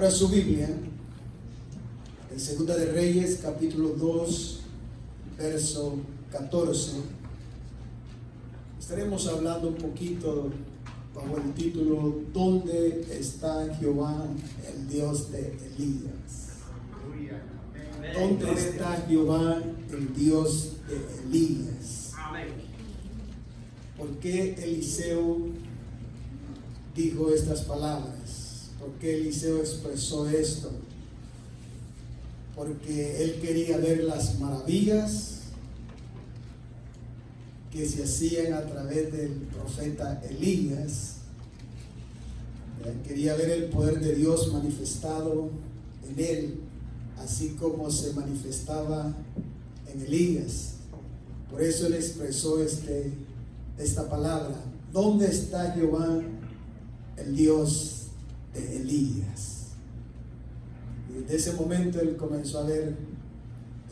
Abra su Biblia en Segunda de Reyes, capítulo 2, verso 14. Estaremos hablando un poquito bajo el título ¿Dónde está Jehová, el Dios de Elías? ¿Dónde está Jehová, el Dios de Elías? ¿Por qué Eliseo dijo estas palabras? ¿Por qué Eliseo expresó esto? Porque él quería ver las maravillas que se hacían a través del profeta Elías. Quería ver el poder de Dios manifestado en él, así como se manifestaba en Elías. Por eso él expresó esta palabra: ¿dónde está Jehová, el Dios de Elías? Y desde ese momento él comenzó a ver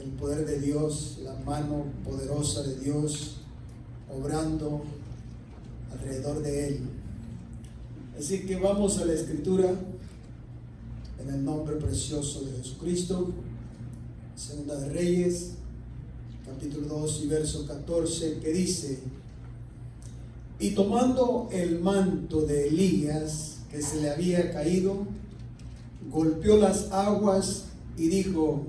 el poder de Dios, la mano poderosa de Dios obrando alrededor de él. Así que vamos a la escritura en el nombre precioso de Jesucristo. Segunda de Reyes, capítulo 2 y verso 14, que dice: y tomando el manto de Elías que se le había caído, golpeó las aguas y dijo: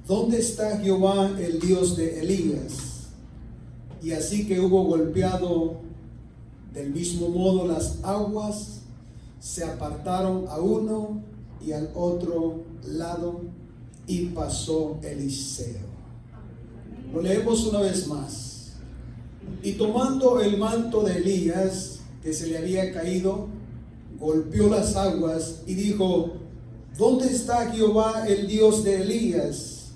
¿dónde está Jehová, el Dios de Elías? Y así que hubo golpeado, del mismo modo las aguas se apartaron a uno y al otro lado, y pasó Eliseo. Lo leemos una vez más. Y tomando el manto de Elías que se le había caído, golpeó las aguas y dijo: ¿dónde está Jehová, el Dios de Elías?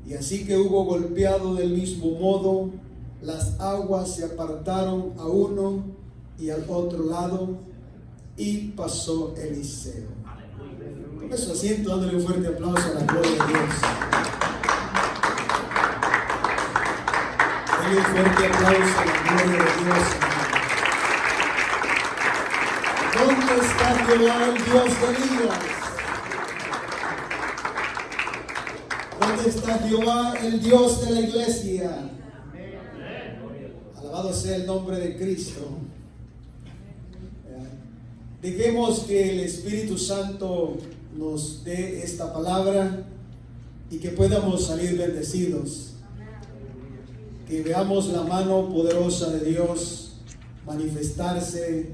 Y así que hubo golpeado del mismo modo, las aguas se apartaron a uno y al otro lado, y pasó Eliseo. Tome su asiento, dándole un fuerte aplauso a la gloria de Dios. Dale un fuerte aplauso a la gloria de Dios. ¿Dónde está Jehová, el Dios de Elías? ¿Dónde está Jehová, el Dios de la iglesia? Alabado sea el nombre de Cristo. Dejemos que el Espíritu Santo nos dé esta palabra y que podamos salir bendecidos. Que veamos la mano poderosa de Dios manifestarse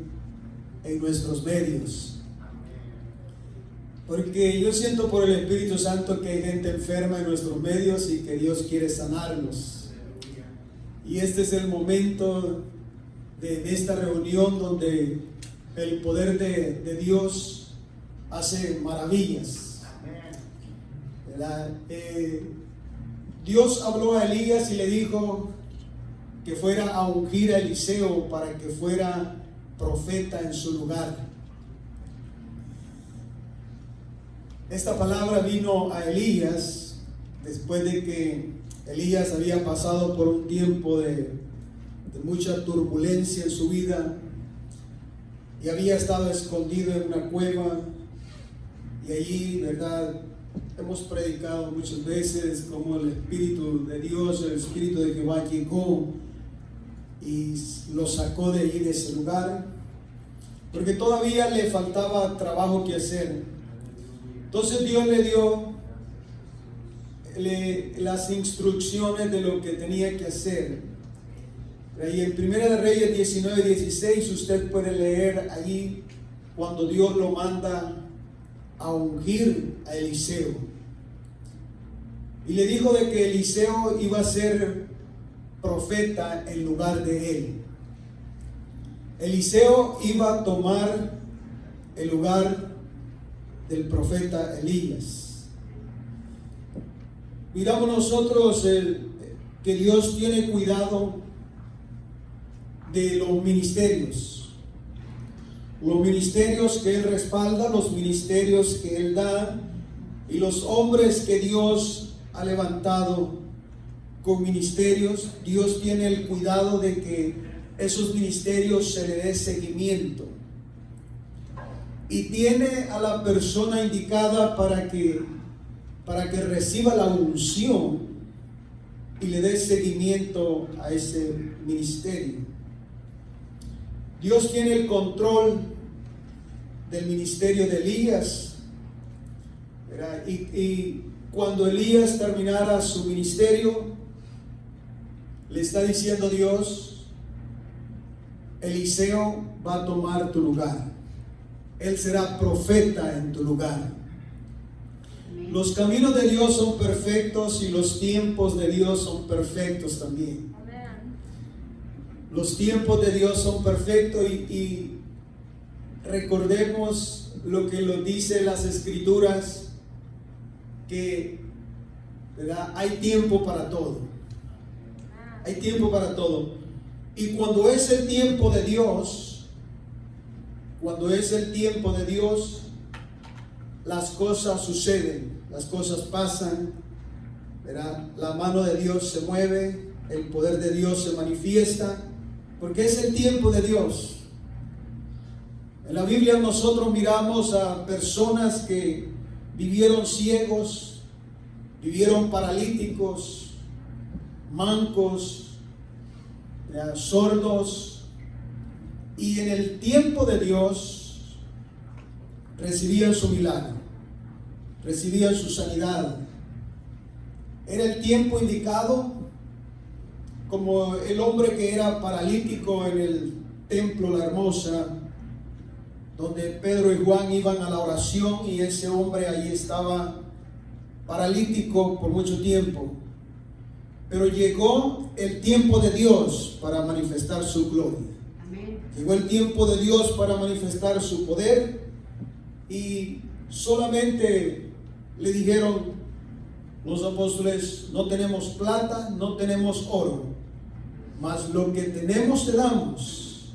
en nuestros medios. Porque yo siento por el Espíritu Santo que hay gente enferma en nuestros medios y que Dios quiere sanarlos. Y este es el momento de esta reunión donde el poder de Dios hace maravillas. Dios habló a Elías y le dijo que fuera a ungir a Eliseo para que fuera profeta en su lugar. Esta palabra vino a Elías después de que Elías había pasado por un tiempo de mucha turbulencia en su vida y había estado escondido en una cueva, y allí, ¿verdad?, hemos predicado muchas veces como el Espíritu de Dios, el Espíritu de Jehová llegó y lo sacó de allí, de ese lugar, porque todavía le faltaba trabajo que hacer. Entonces Dios le dio las instrucciones de lo que tenía que hacer. Y en Primera de Reyes 19:16 usted puede leer allí cuando Dios lo manda a ungir a Eliseo, y le dijo de que Eliseo iba a ser profeta en lugar de él. Eliseo iba a tomar el lugar del profeta Elías. Miramos nosotros que Dios tiene cuidado de los ministerios que Él respalda, los ministerios que Él da, y los hombres que Dios ha levantado con ministerios. Dios tiene el cuidado de que esos ministerios se le dé seguimiento. y tiene a la persona indicada para que reciba la unción y le dé seguimiento a ese ministerio. Dios tiene el control del ministerio de Elías, ¿verdad? Y cuando Elías terminara su ministerio, le está diciendo Dios: Eliseo va a tomar tu lugar, él será profeta en tu lugar. Los caminos de Dios son perfectos y los tiempos de Dios son perfectos también. Los tiempos de Dios son perfectos y recordemos lo que lo dice las Escrituras, que, ¿verdad?, hay tiempo para todo. Hay tiempo para todo. Y cuando es el tiempo de Dios, las cosas suceden, las cosas pasan, ¿verdad? La mano de Dios se mueve, el poder de Dios se manifiesta, porque es el tiempo de Dios. En la Biblia nosotros miramos a personas que vivieron ciegos, vivieron paralíticos, mancos, sordos, y en el tiempo de Dios recibían su milagro, recibían su sanidad. Era el tiempo indicado, como el hombre que era paralítico en el templo La Hermosa, donde Pedro y Juan iban a la oración, y ese hombre allí estaba paralítico por mucho tiempo. Pero llegó el tiempo de Dios para manifestar su gloria. Amén. Llegó el tiempo de Dios para manifestar su poder, y solamente le dijeron los apóstoles: no tenemos plata, no tenemos oro, mas lo que tenemos te damos,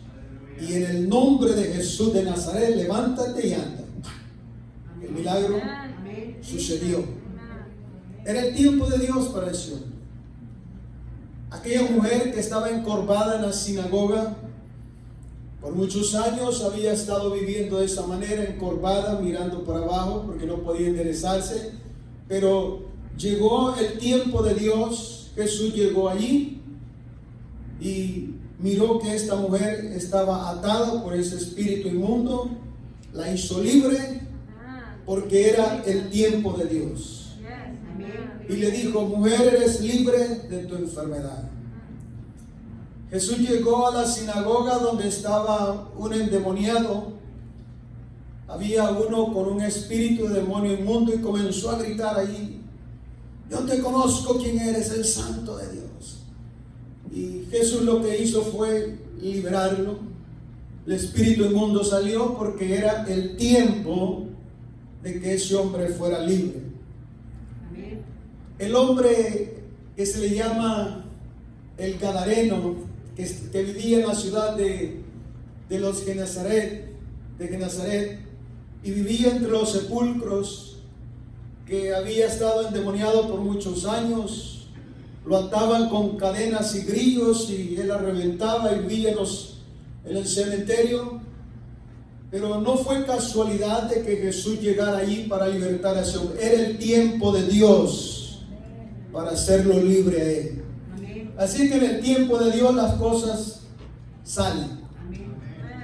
y en el nombre de Jesús de Nazaret levántate y anda. El milagro sucedió. Era el tiempo de Dios para ese hombre. Aquella mujer que estaba encorvada en la sinagoga, por muchos años había estado viviendo de esa manera, encorvada, mirando para abajo, porque no podía enderezarse. Pero llegó el tiempo de Dios, Jesús llegó allí y miró que esta mujer estaba atada por ese espíritu inmundo, la hizo libre, porque era el tiempo de Dios. Y le dijo: mujer, eres libre de tu enfermedad. Jesús llegó a la sinagoga donde estaba un endemoniado. Había uno con un espíritu de demonio inmundo, y comenzó a gritar allí: yo te conozco quién eres, el Santo de Dios. Y Jesús lo que hizo fue liberarlo. El espíritu inmundo salió, porque era el tiempo de que ese hombre fuera libre. El hombre que se le llama el Gadareno, que vivía en la ciudad de Genesaret, y vivía entre los sepulcros, que había estado endemoniado por muchos años. Lo ataban con cadenas y grillos, y él la reventaba y vivía en el cementerio. Pero no fue casualidad de que Jesús llegara allí para libertar a ese hombre. Era el tiempo de Dios para hacerlo libre a él. Así que en el tiempo de Dios las cosas salen.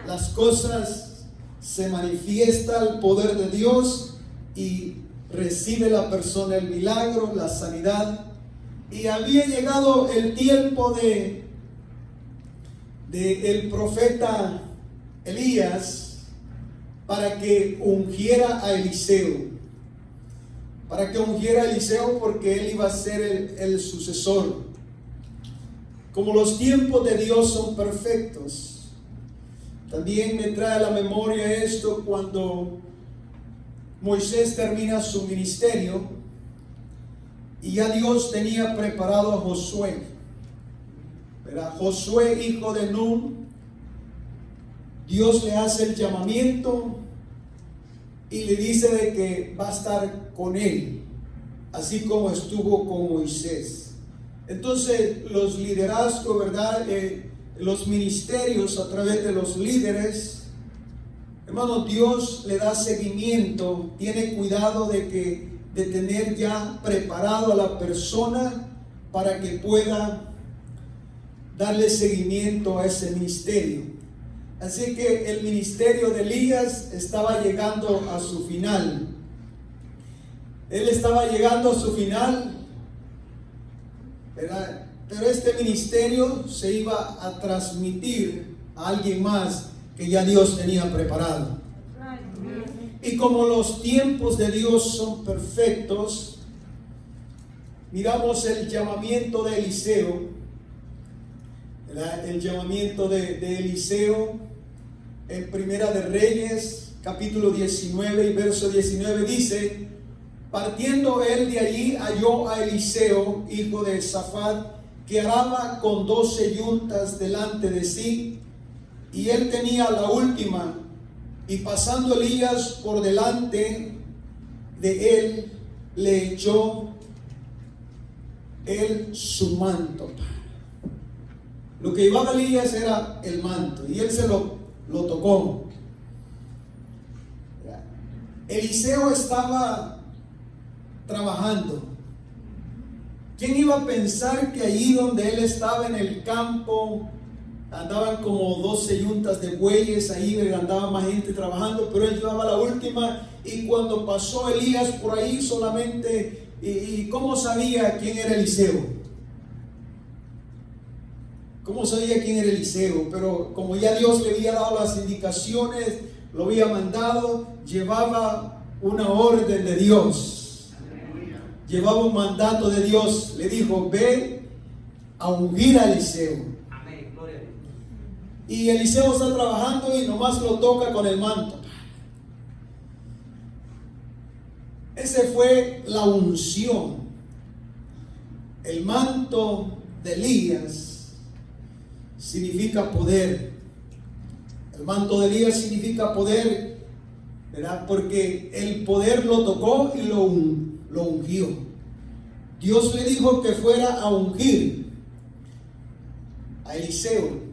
Las cosas se manifiesta el poder de Dios, y recibe la persona el milagro, la sanidad. Y había llegado el tiempo de el profeta Elías para que ungiera a Eliseo. Porque él iba a ser el sucesor. Como los tiempos de Dios son perfectos, también me trae a la memoria esto cuando Moisés termina su ministerio, y ya Dios tenía preparado a Josué. ¿Verdad? Josué, hijo de Nun, Dios le hace el llamamiento y le dice de que va a estar con él, así como estuvo con Moisés. Entonces los liderazgos, ¿verdad? Los ministerios a través de los líderes, Hermano, Dios le da seguimiento, tiene cuidado de tener ya preparado a la persona para que pueda darle seguimiento a ese ministerio. Así que el ministerio de Elías estaba llegando a su final. Él estaba llegando a su final, ¿verdad? Pero este ministerio se iba a transmitir a alguien más que ya Dios tenía preparado. Y como los tiempos de Dios son perfectos, miramos el llamamiento de Eliseo, ¿verdad? El llamamiento de Eliseo en Primera de Reyes, capítulo 19 y verso 19 dice: partiendo él de allí, halló a Eliseo, hijo de Safat, que araba con 12 yuntas delante de sí, y él tenía la última, y pasando Elías por delante de él, le echó él su manto. Lo que llevaba Elías era el manto, y él se lo tocó. Eliseo estaba trabajando. ¿Quién iba a pensar que allí donde él estaba en el campo andaban como 12 yuntas de bueyes, ahí andaba más gente trabajando, pero él llevaba la última? Y cuando pasó Elías por ahí solamente, ¿y cómo sabía quién era Eliseo? ¿Cómo sabía quién era Eliseo? Pero como ya Dios le había dado las indicaciones, lo había mandado, llevaba una orden de Dios, llevaba un mandato de Dios. Le dijo: ve a ungir a Eliseo. Y Eliseo está trabajando y nomás lo toca con el manto. Esa fue la unción. El manto de Elías significa poder. El manto de Elías significa poder, ¿verdad? Porque el poder lo tocó y lo ungió. Dios le dijo que fuera a ungir a Eliseo.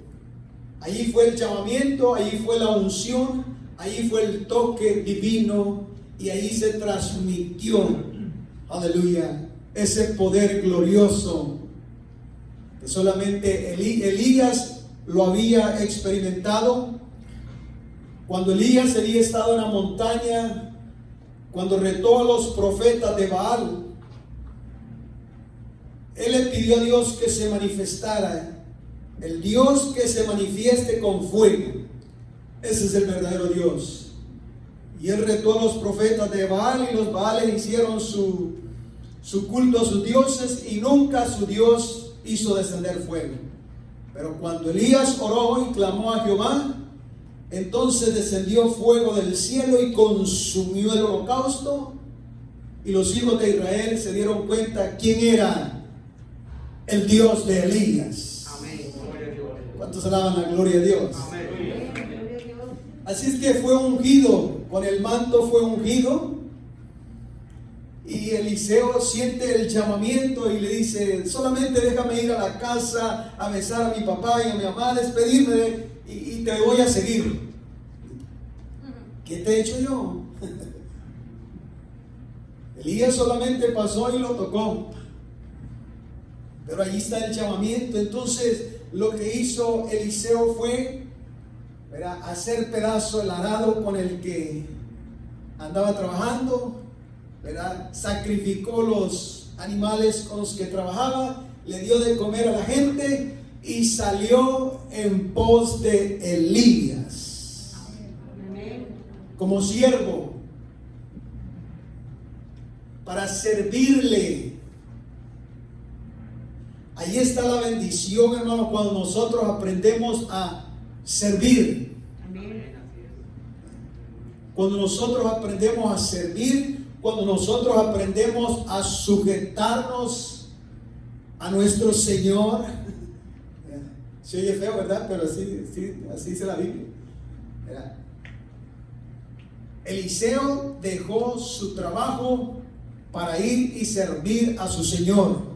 Allí fue el llamamiento, allí fue la unción, allí fue el toque divino, y allí se transmitió, aleluya, ese poder glorioso que solamente Elías lo había experimentado. Cuando Elías había estado en la montaña, cuando retó a los profetas de Baal, él le pidió a Dios que se manifestara. El Dios que se manifieste con fuego, ese es el verdadero Dios. Y él retó a los profetas de Baal, y los Baales hicieron su culto a sus dioses, y nunca su Dios hizo descender fuego. Pero cuando Elías oró y clamó a Jehová, entonces descendió fuego del cielo y consumió el holocausto, y los hijos de Israel se dieron cuenta quién era el Dios de Elías. ¿Cuántos alaban la gloria de Dios? Amén. Así es que fue ungido, con el manto fue ungido, y Eliseo siente el llamamiento y le dice: solamente déjame ir a la casa a besar a mi papá y a mi mamá, despedirme y te voy a seguir. ¿Qué te he hecho yo? Elías solamente pasó y lo tocó, pero allí está el llamamiento. Entonces lo que hizo Eliseo fue, ¿verdad?, hacer pedazo el arado con el que andaba trabajando, ¿verdad? Sacrificó los animales con los que trabajaba, le dio de comer a la gente y salió en pos de Elías como siervo para servirle. Ahí está la bendición, hermano, cuando nosotros aprendemos a servir. Cuando nosotros aprendemos a servir, cuando nosotros aprendemos a sujetarnos a nuestro Señor. Se oye feo, ¿verdad? Pero así dice la Biblia, ¿verdad? Eliseo dejó su trabajo para ir y servir a su Señor,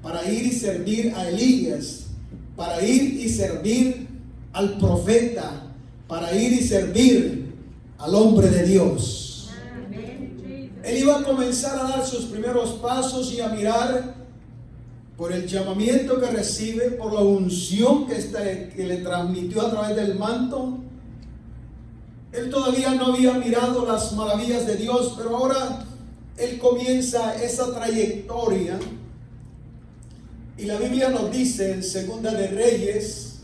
para ir y servir a Elías, para ir y servir al profeta, para ir y servir al hombre de Dios. Él iba a comenzar a dar sus primeros pasos y a mirar por el llamamiento que recibe, por la unción que le transmitió a través del manto. Él todavía no había mirado las maravillas de Dios, pero ahora él comienza esa trayectoria. Y la Biblia nos dice en Segunda de Reyes,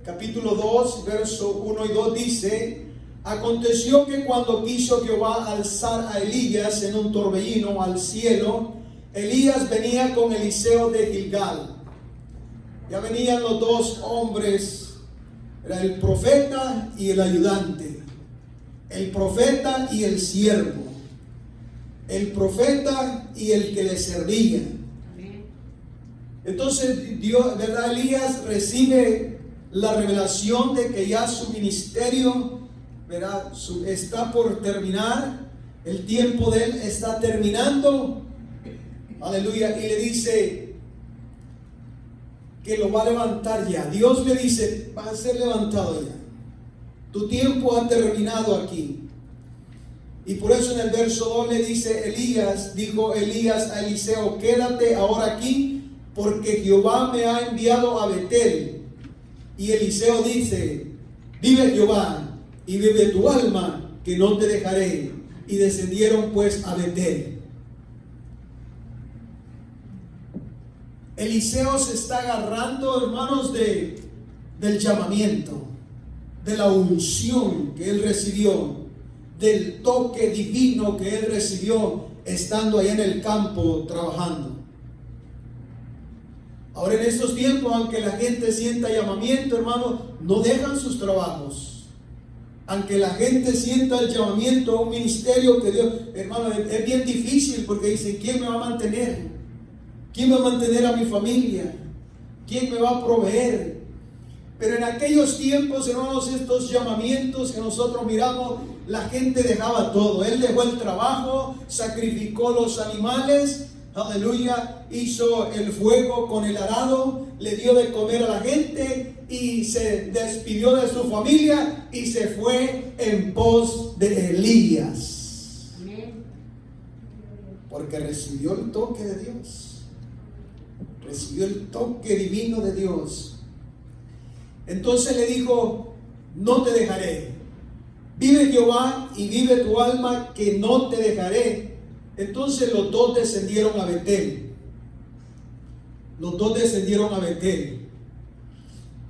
capítulo 2, verso 1 y 2, dice: aconteció que cuando quiso Jehová alzar a Elías en un torbellino al cielo, Elías venía con Eliseo de Gilgal. Ya venían los dos hombres, era el profeta y el ayudante, el profeta y el siervo, el profeta y el que le servía. Entonces Dios, ¿verdad? Elías recibe la revelación de que ya su ministerio, ¿verdad?, está por terminar, el tiempo de él está terminando. Aleluya. Y le dice que lo va a levantar ya. Dios le dice: va a ser levantado ya. Tu tiempo ha terminado aquí. Y por eso en el verso 2 le dice dijo Elías a Eliseo: quédate ahora aquí, porque Jehová me ha enviado a Betel. Y Eliseo dice: vive Jehová y vive tu alma, que no te dejaré. Y descendieron pues a Betel. Eliseo se está agarrando, hermanos, del llamamiento, de la unción que él recibió, del toque divino que él recibió estando allá en el campo trabajando. Ahora, en estos tiempos, aunque la gente sienta llamamiento, hermanos, no dejan sus trabajos. Aunque la gente sienta el llamamiento a un ministerio que Dios, hermano, es bien difícil, porque dicen: ¿quién me va a mantener? ¿Quién va a mantener a mi familia? ¿Quién me va a proveer? Pero en aquellos tiempos, hermanos, estos llamamientos que nosotros miramos, la gente dejaba todo. Él dejó el trabajo, sacrificó los animales, aleluya, hizo el fuego con el arado, le dio de comer a la gente y se despidió de su familia y se fue en pos de Elías. Porque recibió el toque de Dios. Recibió el toque divino de Dios. Entonces le dijo: no te dejaré. Vive Jehová y vive tu alma, que no te dejaré. Entonces los dos descendieron a Betel. Los dos descendieron a Betel.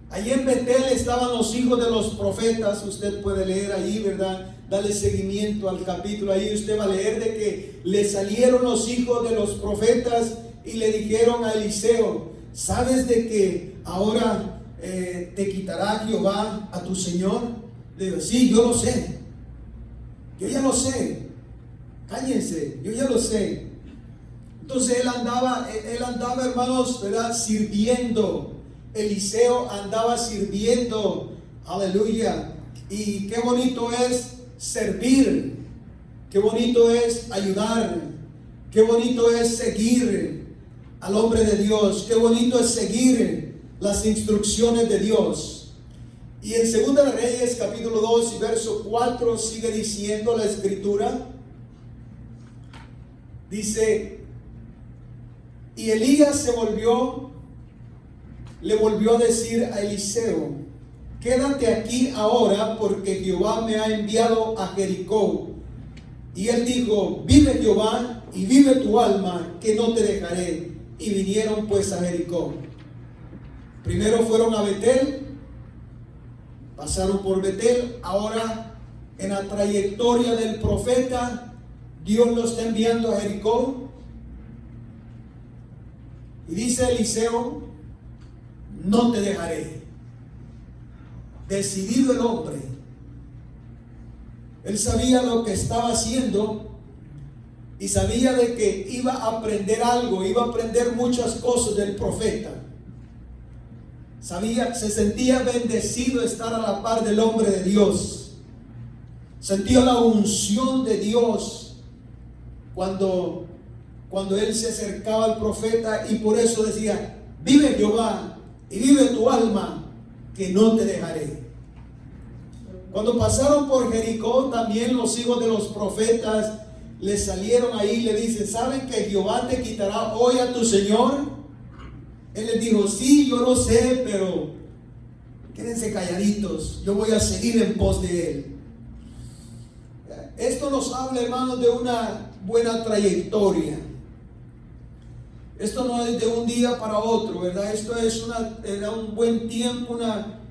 Allí en Betel estaban los hijos de los profetas. Usted puede leer allí, ¿verdad? Dale seguimiento al capítulo. Ahí usted va a leer de que le salieron los hijos de los profetas y le dijeron a Eliseo: ¿sabes de que ahora te quitará Jehová a tu señor? Le digo: sí, yo lo sé. Yo ya lo sé. Cállense, yo ya lo sé. Entonces él andaba, hermanos, ¿verdad?, sirviendo. Eliseo andaba sirviendo. Aleluya. Y qué bonito es servir. Qué bonito es ayudar. Qué bonito es seguir al hombre de Dios. Qué bonito es seguir las instrucciones de Dios. Y en Segunda de Reyes, capítulo 2 y verso 4, sigue diciendo la escritura. Dice: y Elías le volvió a decir a Eliseo: quédate aquí ahora, porque Jehová me ha enviado a Jericó. Y él dijo: vive Jehová y vive tu alma, que no te dejaré. Y vinieron pues a Jericó. Primero fueron a Betel, pasaron por Betel. Ahora, en la trayectoria del profeta, Dios lo está enviando a Jericó. Y dice Eliseo: no te dejaré. Decidido el hombre. Él sabía lo que estaba haciendo y sabía de que iba a aprender algo, iba a aprender muchas cosas del profeta. Se sentía bendecido estar a la par del hombre de Dios. Sentía la unción de Dios cuando él se acercaba al profeta, y por eso decía: vive Jehová y vive tu alma, que no te dejaré. Cuando pasaron por Jericó, también los hijos de los profetas le salieron ahí y le dicen: ¿saben que Jehová te quitará hoy a tu Señor? Él les dijo: sí, yo lo sé, pero quédense calladitos, yo voy a seguir en pos de Él. Esto nos habla, hermanos, de una buena trayectoria. Esto no es de un día para otro, ¿verdad? Esto era un buen tiempo,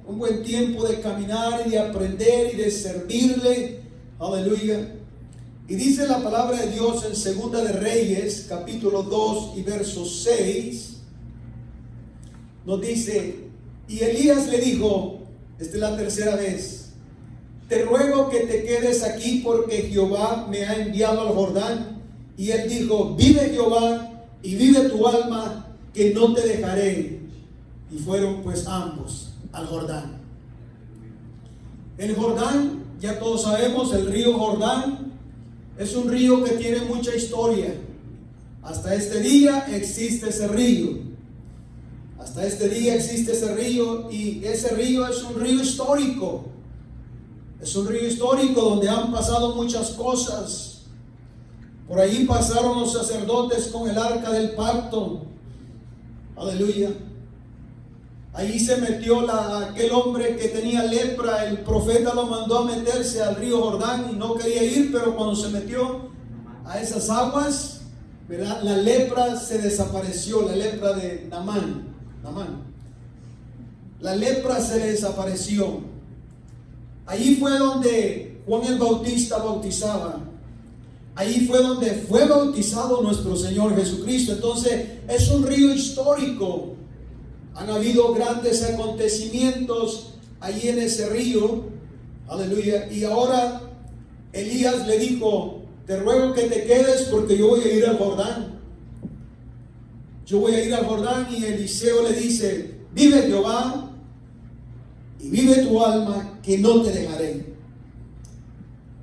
un buen tiempo de caminar y de aprender y de servirle. Aleluya. Y dice la palabra de Dios en Segunda de Reyes, capítulo 2 y verso 6. Nos dice: y Elías le dijo, esta es la tercera vez: te ruego que te quedes aquí porque Jehová me ha enviado al Jordán. Y él dijo: vive Jehová y vive tu alma, que no te dejaré. Y fueron pues ambos al Jordán. El Jordán, ya todos sabemos, el río Jordán es un río que tiene mucha historia. Hasta este día existe ese río. Hasta este día existe ese río, y ese río es un río histórico. Es un río histórico donde han pasado muchas cosas. Por allí pasaron los sacerdotes con el arca del pacto. Aleluya. Allí se metió aquel hombre que tenía lepra. El profeta lo mandó a meterse al río Jordán y no quería ir, pero cuando se metió a esas aguas, ¿verdad?, la lepra se desapareció, la lepra de Naamán. La lepra se desapareció. Allí fue donde Juan el Bautista bautizaba. Allí fue donde fue bautizado nuestro Señor Jesucristo. Entonces es un río histórico. Han habido grandes acontecimientos allí en ese río. Aleluya. Y ahora Elías le dijo: te ruego que te quedes porque yo voy a ir al Jordán. Yo voy a ir al Jordán. Y Eliseo le dice: vive Jehová y vive tu alma, que no te dejaré.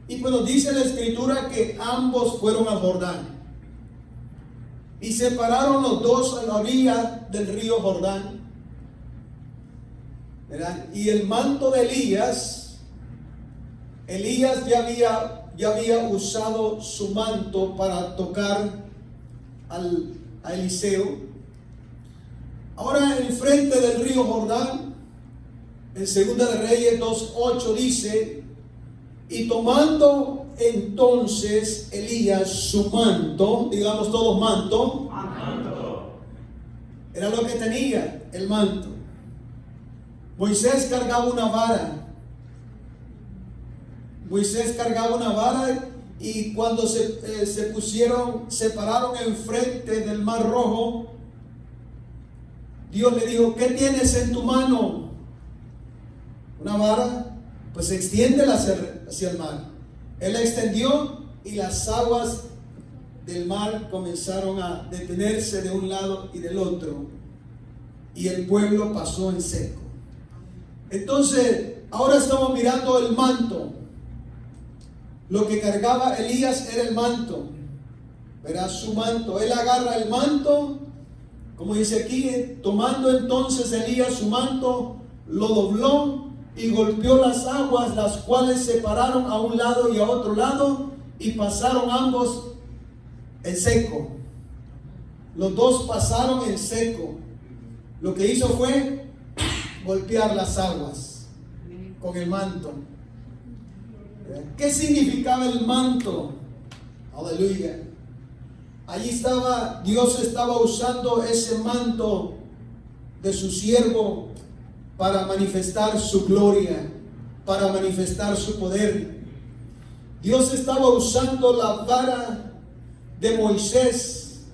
Y pues nos dice la escritura que ambos fueron al Jordán. Y se pararon los dos a la orilla del río Jordán, ¿verdad? Y el manto de Elías ya había usado su manto para tocar a Eliseo. Ahora, enfrente del río Jordán, en Segunda de Reyes 2:8 dice: y tomando entonces Elías su manto, digamos todos manto, era lo que tenía, el manto. Moisés cargaba una vara. Y cuando se pararon enfrente del Mar Rojo, Dios le dijo: ¿qué tienes en tu mano? Una vara. Pues extiéndela hacia el mar. Él la extendió y las aguas del mar comenzaron a detenerse de un lado y del otro, y el pueblo pasó en seco. Entonces, ahora estamos mirando el manto. Lo que cargaba Elías era el manto. Verá, su manto. Él agarra el manto, como dice aquí: tomando entonces Elías su manto, lo dobló y golpeó las aguas, las cuales se separaron a un lado y a otro lado, y pasaron ambos en seco. Los dos pasaron en seco. Lo que hizo fue golpear las aguas con el manto. ¿Qué significaba el manto? Aleluya. Allí estaba, Dios estaba usando ese manto de su siervo para manifestar su gloria, para manifestar su poder. Dios estaba usando la vara de Moisés,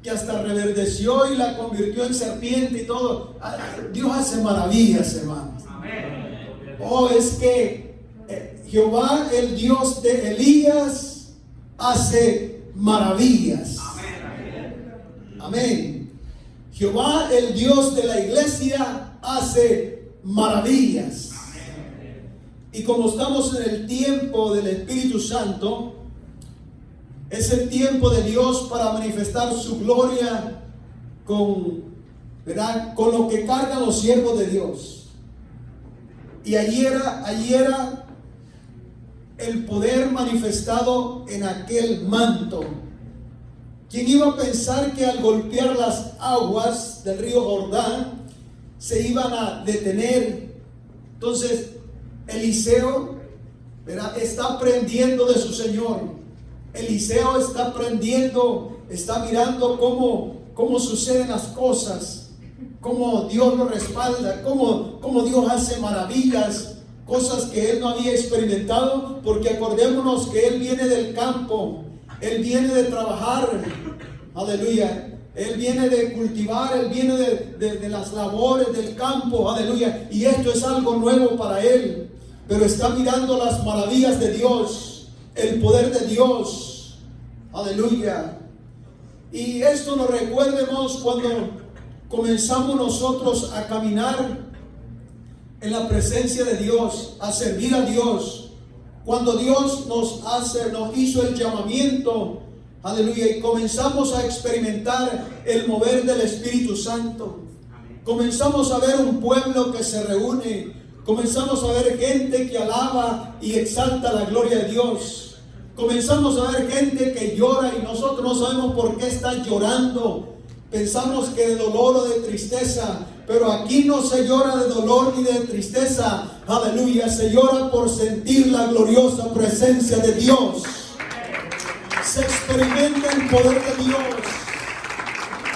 que hasta reverdeció y la convirtió en serpiente y todo. Dios hace maravillas, hermanos. Oh, es que Jehová, el Dios de Elías, hace maravillas. Amén. Jehová, el Dios de la iglesia, hace maravillas. Y como estamos en el tiempo del Espíritu Santo, es el tiempo de Dios para manifestar su gloria con lo que cargan los siervos de Dios. Y allí era el poder manifestado en aquel manto. ¿Quién iba a pensar que al golpear las aguas del río Jordán se iban a detener? Entonces Eliseo, ¿verdad?, está aprendiendo de su Señor. Eliseo está aprendiendo, está mirando cómo suceden las cosas, cómo Dios lo respalda, cómo Dios hace maravillas, cosas que él no había experimentado, porque acordémonos que él viene del campo, él viene de trabajar, aleluya, él viene de cultivar, él viene de las labores del campo, aleluya, y esto es algo nuevo para él, pero está mirando las maravillas de Dios, el poder de Dios, aleluya. Y esto nos recuerdemos cuando comenzamos nosotros a caminar en la presencia de Dios, a servir a Dios. Cuando Dios nos hizo el llamamiento, aleluya, y comenzamos a experimentar el mover del Espíritu Santo. Comenzamos a ver un pueblo que se reúne, comenzamos a ver gente que alaba y exalta la gloria de Dios. Comenzamos a ver gente que llora y nosotros no sabemos por qué está llorando. Pensamos que de dolor o de tristeza, pero aquí no se llora de dolor ni de tristeza. Aleluya, se llora por sentir la gloriosa presencia de Dios. Se experimenta el poder de Dios.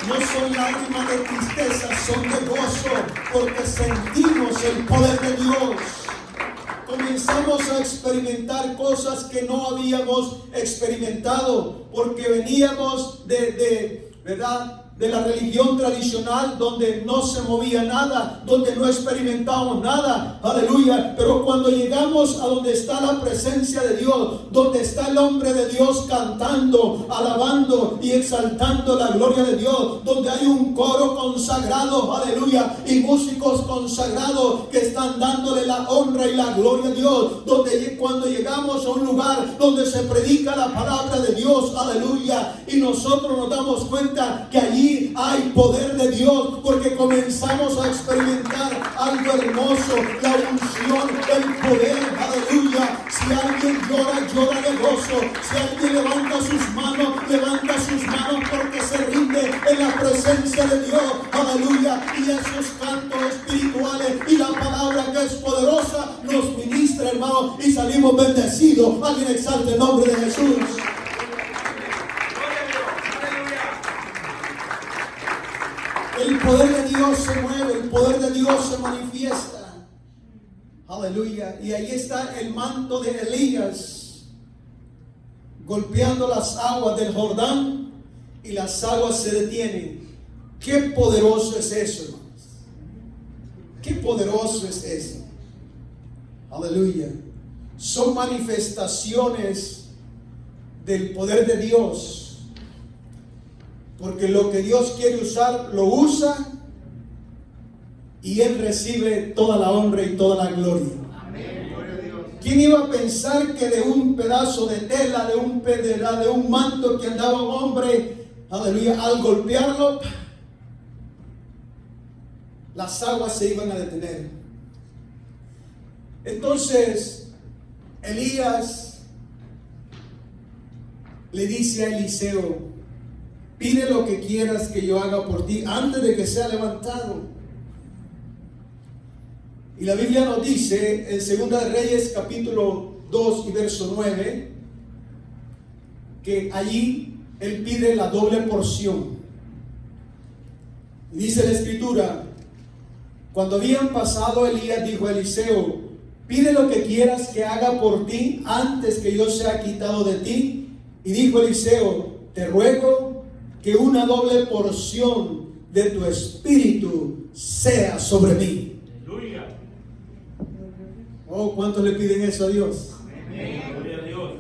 No son lágrimas de tristeza, son de gozo, porque sentimos el poder de Dios. Comenzamos a experimentar cosas que no habíamos experimentado, porque veníamos ¿verdad?, de la religión tradicional, donde no se movía nada, donde no experimentábamos nada, aleluya. Pero cuando llegamos a donde está la presencia de Dios, donde está el hombre de Dios cantando, alabando y exaltando la gloria de Dios, donde hay un coro consagrado, aleluya, y músicos consagrados que están dándole la honra y la gloria a Dios, donde cuando llegamos a un lugar donde se predica la palabra de Dios, aleluya, y nosotros nos damos cuenta que allí hay poder de Dios, porque comenzamos a experimentar algo hermoso, la unción, el poder, aleluya. Si alguien llora, llora de gozo. Si alguien levanta sus manos porque se rinde en la presencia de Dios, aleluya. Y esos cantos espirituales y la palabra que es poderosa nos ministra, hermano, y salimos bendecidos. Alguien exalte el nombre de Jesús. El poder de Dios se mueve, el poder de Dios se manifiesta. Aleluya. Y ahí está el manto de Elías, golpeando las aguas del Jordán, y las aguas se detienen. Qué poderoso es eso, hermanos. Qué poderoso es eso. Aleluya. Son manifestaciones del poder de Dios. Porque lo que Dios quiere usar, lo usa, y Él recibe toda la honra y toda la gloria. Amén. ¿Quién iba a pensar que de un pedazo de tela, de un manto que andaba un hombre, aleluya, al golpearlo, las aguas se iban a detener? Entonces Elías le dice a Eliseo: pide lo que quieras que yo haga por ti antes de que sea levantado. Y la Biblia nos dice en 2 de Reyes capítulo 2 y verso 9 que allí él pide la doble porción. Y dice la escritura: cuando habían pasado, Elías dijo a Eliseo: pide lo que quieras que haga por ti antes que yo sea quitado de ti. Y dijo Eliseo: te ruego que una doble porción de tu espíritu sea sobre mí. Aleluya. Oh, ¿cuántos le piden eso a Dios? Amén. Gloria a Dios.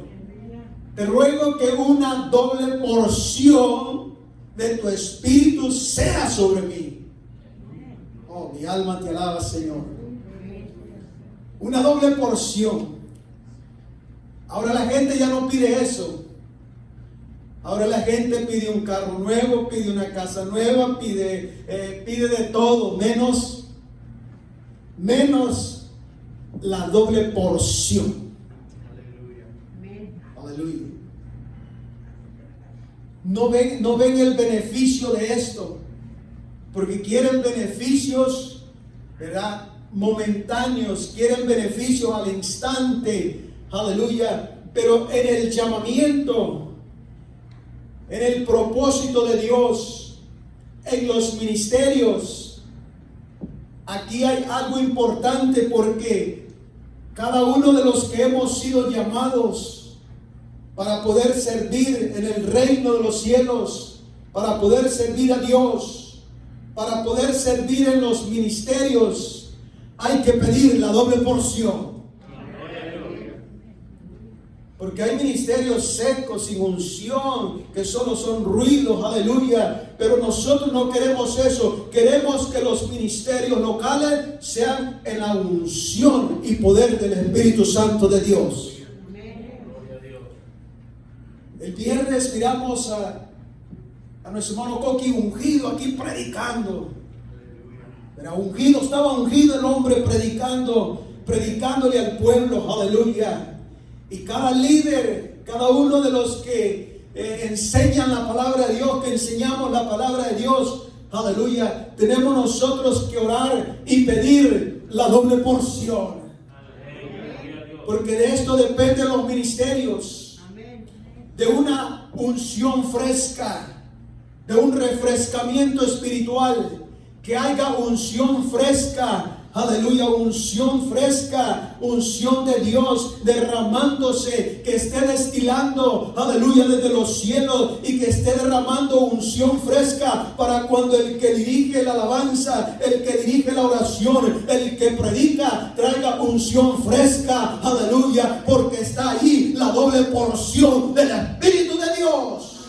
Te ruego que una doble porción de tu espíritu sea sobre mí. Oh, mi alma te alaba, Señor. Una doble porción. Ahora la gente ya no pide eso. Ahora la gente pide un carro nuevo, pide una casa nueva, pide de todo, menos la doble porción. Aleluya. No ven el beneficio de esto, porque quieren beneficios, ¿verdad?, momentáneos, quieren beneficios al instante. Aleluya. Pero en el llamamiento, en el propósito de Dios, en los ministerios, aquí hay algo importante, porque cada uno de los que hemos sido llamados para poder servir en el reino de los cielos, para poder servir a Dios, para poder servir en los ministerios, hay que pedir la doble porción. Porque hay ministerios secos, sin unción, que solo son ruidos, aleluya. Pero nosotros no queremos eso. Queremos que los ministerios locales sean en la unción y poder del Espíritu Santo de Dios. El viernes miramos a nuestro hermano Coqui ungido aquí predicando. Pero ungido, estaba ungido el hombre predicándole al pueblo, aleluya. Y cada líder, cada uno de los que enseñan la palabra de Dios, que enseñamos la palabra de Dios, aleluya, tenemos nosotros que orar y pedir la doble porción. Porque de esto dependen los ministerios, de una unción fresca, de un refrescamiento espiritual, que haya unción fresca. Aleluya, unción fresca, unción de Dios derramándose, que esté destilando, aleluya, desde los cielos, y que esté derramando unción fresca para cuando el que dirige la alabanza, el que dirige la oración, el que predica, traiga unción fresca, aleluya, porque está ahí la doble porción del Espíritu de Dios.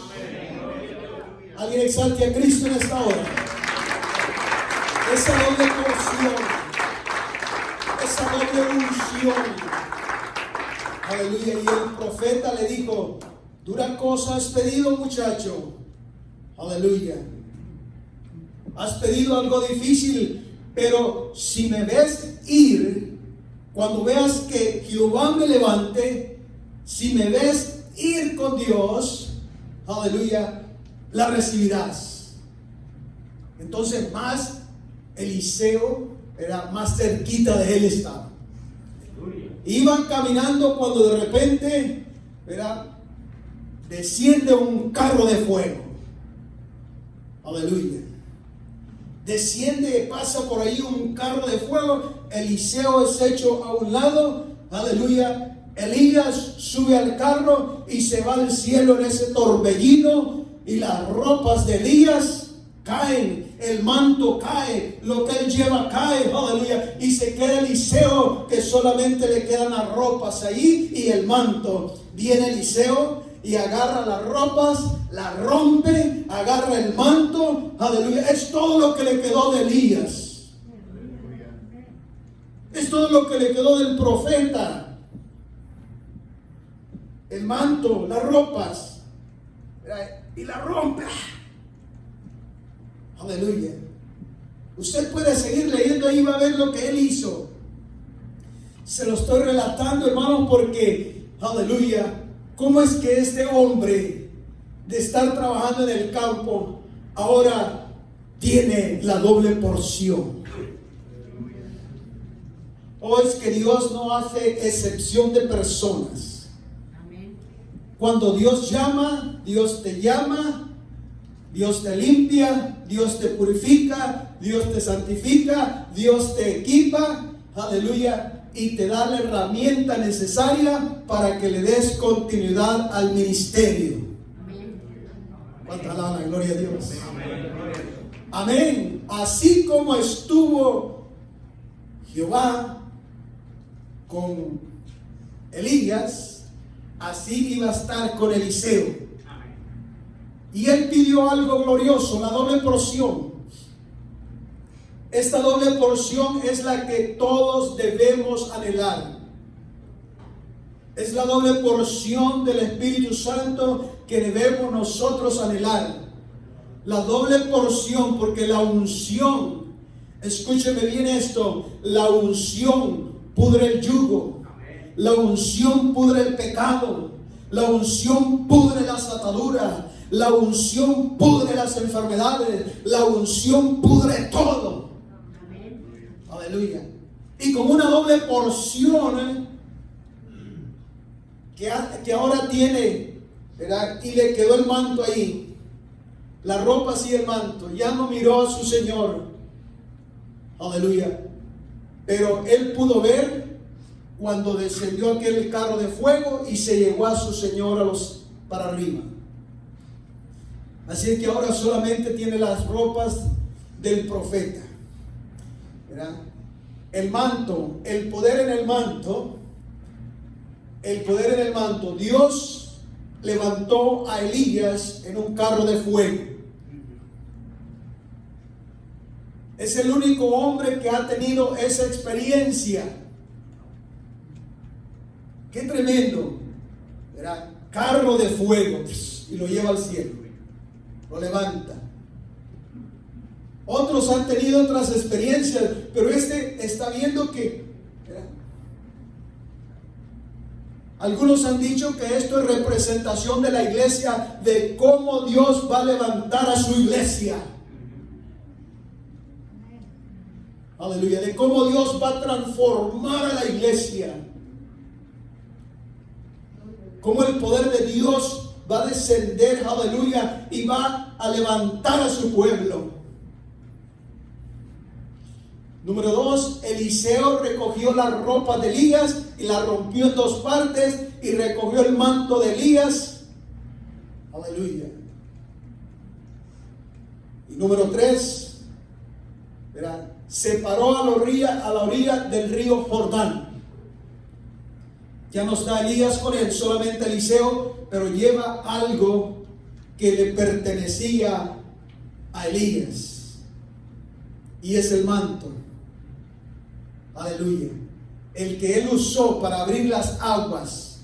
Alguien exalte a Cristo en esta hora. Esa doble porción, esa doble unción, aleluya. Y el profeta le dijo: dura cosa has pedido, muchacho, aleluya. Has pedido algo difícil, pero si me ves ir, cuando veas que Jehová me levante, si me ves ir con Dios, aleluya, la recibirás. Entonces más Eliseo era más cerquita de él estaba. Iban caminando cuando de repente, ¿verdad?, desciende un carro de fuego. Aleluya. Desciende, pasa por ahí un carro de fuego. Eliseo es hecho a un lado. Aleluya. Elías sube al carro y se va al cielo en ese torbellino, y las ropas de Elías caen, el manto cae, lo que él lleva cae, aleluya, y se queda Eliseo, que solamente le quedan las ropas ahí y el manto. Viene Eliseo y agarra las ropas, las rompe, agarra el manto, aleluya. Es todo lo que le quedó de Elías, es todo lo que le quedó del profeta: el manto, las ropas, y la rompe. Aleluya. Usted puede seguir leyendo ahí, va a ver lo que él hizo. Se lo estoy relatando, hermanos, porque, aleluya, cómo es que este hombre, de estar trabajando en el campo, ahora tiene la doble porción. O es que Dios no hace excepción de personas. Cuando Dios llama, Dios te llama, Dios te limpia, Dios te purifica, Dios te santifica, Dios te equipa, aleluya, y te da la herramienta necesaria para que le des continuidad al ministerio. ¿Cuánta alabanza, gloria a Dios? Amén. Así como estuvo Jehová con Elías, así iba a estar con Eliseo. Y él pidió algo glorioso, la doble porción. Esta doble porción es la que todos debemos anhelar. Es la doble porción del Espíritu Santo que debemos nosotros anhelar. La doble porción, porque la unción, escúcheme bien esto, la unción pudre el yugo. La unción pudre el pecado. La unción pudre las ataduras. La unción pudre las enfermedades. La unción pudre todo. Aleluya. Y con una doble porción que ahora tiene, ¿verdad? Y le quedó el manto ahí. La ropa así, el manto. Ya no miró a su Señor. Aleluya. Pero él pudo ver cuando descendió aquel carro de fuego y se llevó a su Señor para arriba. Así es que ahora solamente tiene las ropas del profeta, ¿verdad? El manto, el poder en el manto, Dios levantó a Elías en un carro de fuego. Es el único hombre que ha tenido esa experiencia. Qué tremendo, ¿verdad? Carro de fuego, y lo lleva al cielo, lo levanta. Otros han tenido otras experiencias, pero este está viendo que, ¿verdad? Algunos han dicho que esto es representación de la iglesia, de cómo Dios va a levantar a su iglesia. Aleluya, de cómo Dios va a transformar a la iglesia. Cómo el poder de Dios va a descender, aleluya, y va a levantar a su pueblo. Número 2, Eliseo recogió la ropa de Elías y la rompió en dos partes y recogió el manto de Elías. Aleluya. Y número 3, ¿verdad? Se paró a la orilla del río Jordán. Ya no está Elías con él, solamente Eliseo, pero lleva algo que le pertenecía a Elías, y es el manto. Aleluya. El que él usó para abrir las aguas,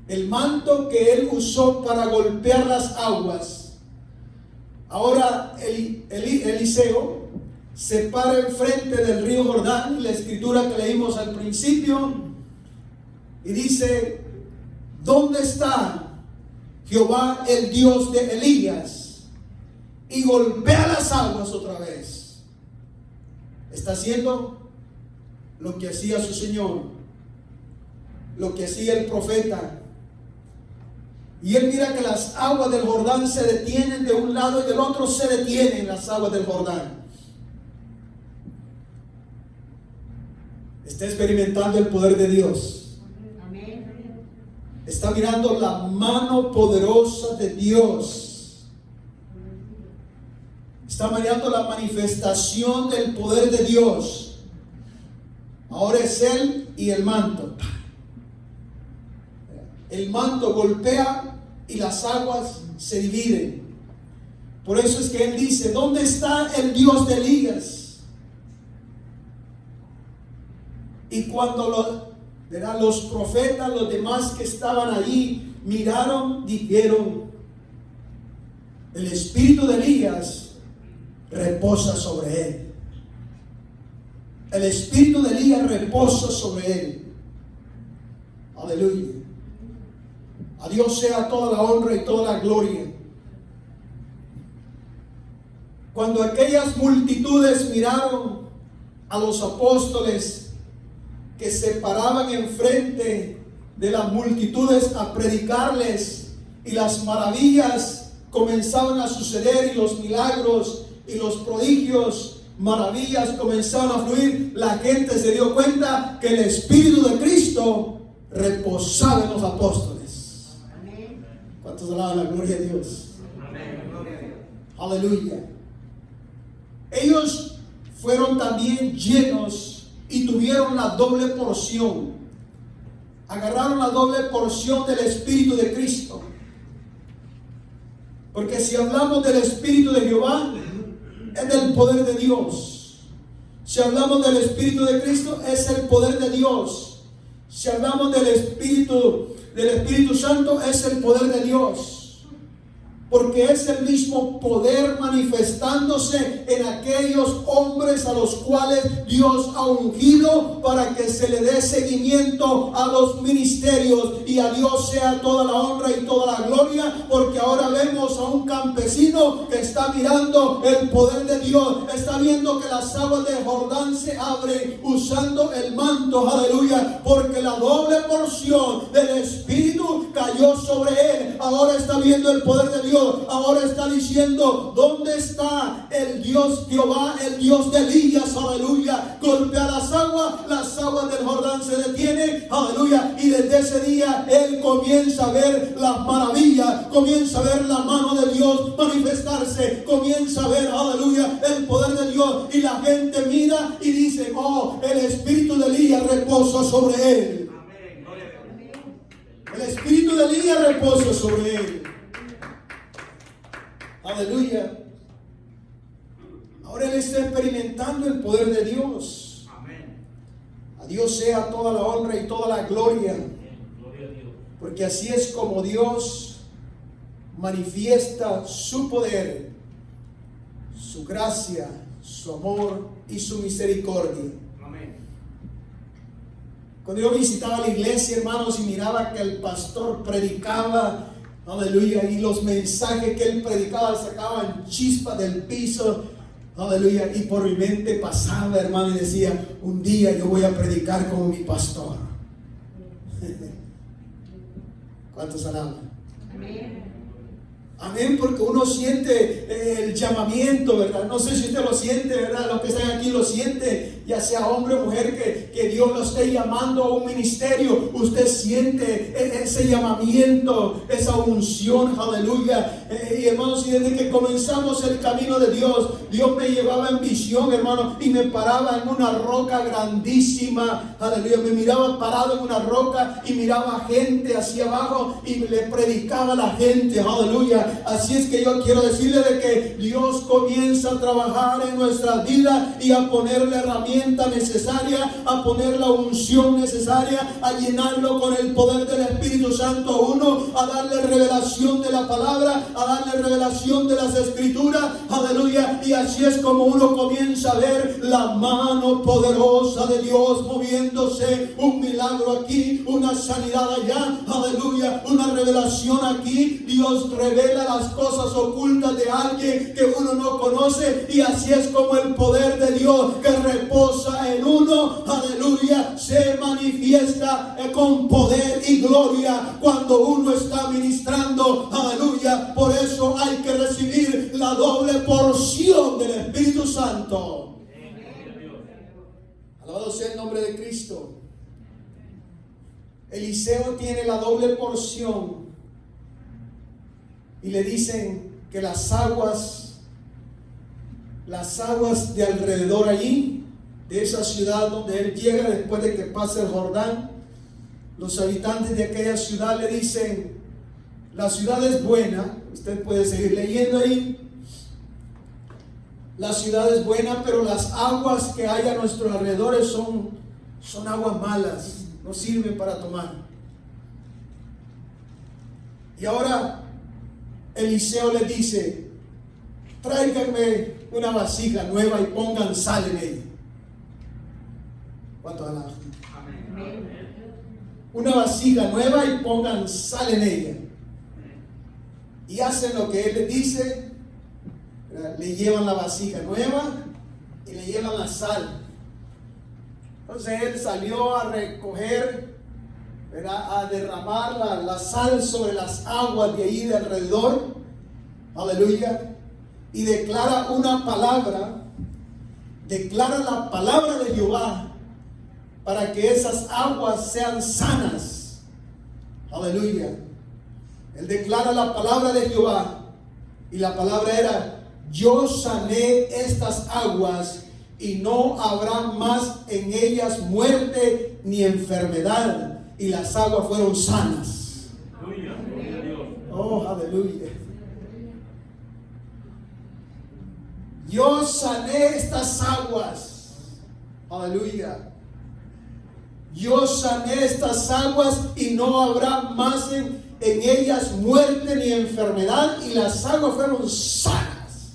el manto que él usó para golpear las aguas. Ahora Eliseo se para enfrente del río Jordán, la escritura que leímos al principio, y dice: ¿dónde está Jehová, el Dios de Elías? Y golpea las aguas otra vez. Está haciendo lo que hacía su Señor, lo que hacía el profeta. Y él mira que las aguas del Jordán se detienen de un lado y del otro se detienen las aguas del Jordán. Está experimentando el poder de Dios. Está mirando la mano poderosa de Dios. Está mirando la manifestación del poder de Dios. Ahora es él y el manto. El manto golpea y las aguas se dividen. Por eso es que él dice: ¿dónde está el Dios de Elías? Y cuando los profetas, los demás que estaban allí, miraron, dijeron: el espíritu de Elías reposa sobre él. El espíritu de Elías reposa sobre él. Aleluya. A Dios sea toda la honra y toda la gloria. Cuando aquellas multitudes miraron a los apóstoles que se paraban enfrente de las multitudes a predicarles, y las maravillas comenzaban a suceder, y los milagros y los prodigios, maravillas comenzaron a fluir, la gente se dio cuenta que el Espíritu de Cristo reposaba en los apóstoles. Amén. ¿Cuántos alaban la gloria de Dios? Amén. Aleluya. Ellos fueron también llenos y tuvieron la doble porción. Agarraron la doble porción del Espíritu de Cristo. Porque si hablamos del Espíritu de Jehová, es del poder de Dios. Si hablamos del Espíritu de Cristo, es el poder de Dios. Si hablamos del Espíritu Santo, es el poder de Dios. porque es el mismo poder manifestándose en aquellos hombres a los cuales Dios ha ungido para que se le dé seguimiento a los ministerios. Y a Dios sea toda la honra y toda la gloria, porque ahora vemos a un campesino que está mirando el poder de Dios, está viendo que las aguas de Jordán se abren usando el manto, aleluya, porque la doble porción del Espíritu cayó sobre él. Ahora está viendo el poder de Dios. Ahora está diciendo: ¿dónde está el Dios Jehová, el Dios de Elías? Aleluya. Golpea las aguas del Jordán se detienen, aleluya. Y desde ese día él comienza a ver las maravillas, comienza a ver la mano de Dios manifestarse, comienza a ver, aleluya, el poder de Dios. Y la gente mira y dice: oh, el espíritu de Elías reposa sobre él. El espíritu de Elías reposa sobre él. Aleluya. Ahora él está experimentando el poder de Dios. Amén. A Dios sea toda la honra y toda la gloria. Gloria a Dios. Porque así es como Dios manifiesta su poder, su gracia, su amor y su misericordia. Amén. Cuando yo visitaba la iglesia, hermanos, y miraba que el pastor predicaba, aleluya, y los mensajes que él predicaba sacaban chispas del piso, aleluya, y por mi mente pasaba, hermano, y decía: un día yo voy a predicar como mi pastor. ¿Cuántos alaban? Amén. Amén, porque uno siente el llamamiento, ¿verdad? No sé si usted lo siente, ¿verdad? Los que están aquí lo sienten, ya sea hombre o mujer, que Dios lo esté llamando a un ministerio. Usted siente ese llamamiento, esa unción, aleluya. Y hermanos, y desde que comenzamos el camino de Dios, Dios me llevaba en visión, hermano, y me paraba en una roca grandísima, aleluya. Me miraba parado en una roca y miraba gente hacia abajo y le predicaba a la gente, aleluya. Así es que yo quiero decirle de que Dios comienza a trabajar en nuestras vidas y a poner la herramienta necesaria, a poner la unción necesaria, a llenarlo con el poder del Espíritu Santo a uno, a darle revelación de la palabra, a darle revelación de las Escrituras, aleluya. Y así es como uno comienza a ver la mano poderosa de Dios moviéndose, un milagro aquí, una sanidad allá, aleluya, una revelación aquí. Dios revela las cosas ocultas de alguien que uno no conoce, y así es como el poder de Dios que reposa en uno, aleluya, se manifiesta con poder y gloria cuando uno está ministrando, aleluya. Por eso hay que recibir la doble porción del Espíritu Santo. Alabado sea el nombre de Cristo. Eliseo tiene la doble porción. Y le dicen que las aguas de alrededor allí, de esa ciudad donde él llega después de que pasa el Jordán, los habitantes de aquella ciudad le dicen: la ciudad es buena. Usted puede seguir leyendo ahí. La ciudad es buena, pero las aguas que hay a nuestros alrededores son aguas malas, no sirven para tomar. Y ahora Eliseo le dice: tráiganme una vasija nueva y pongan sal en ella. ¿Cuánto alaban? Amén. Una vasija nueva y pongan sal en ella. Y hacen lo que él les dice. Le llevan la vasija nueva y le llevan la sal. Entonces él salió a recoger, a derramar la sal sobre las aguas de ahí de alrededor, aleluya, y declara una palabra, declara la palabra de Jehová para que esas aguas sean sanas, aleluya. Él declara la palabra de Jehová y la palabra era: yo sané estas aguas y no habrá más en ellas muerte ni enfermedad. Y las aguas fueron sanas. Oh, aleluya. Yo sané estas aguas. Aleluya. Yo sané estas aguas y no habrá más en ellas muerte ni enfermedad, y las aguas fueron sanas.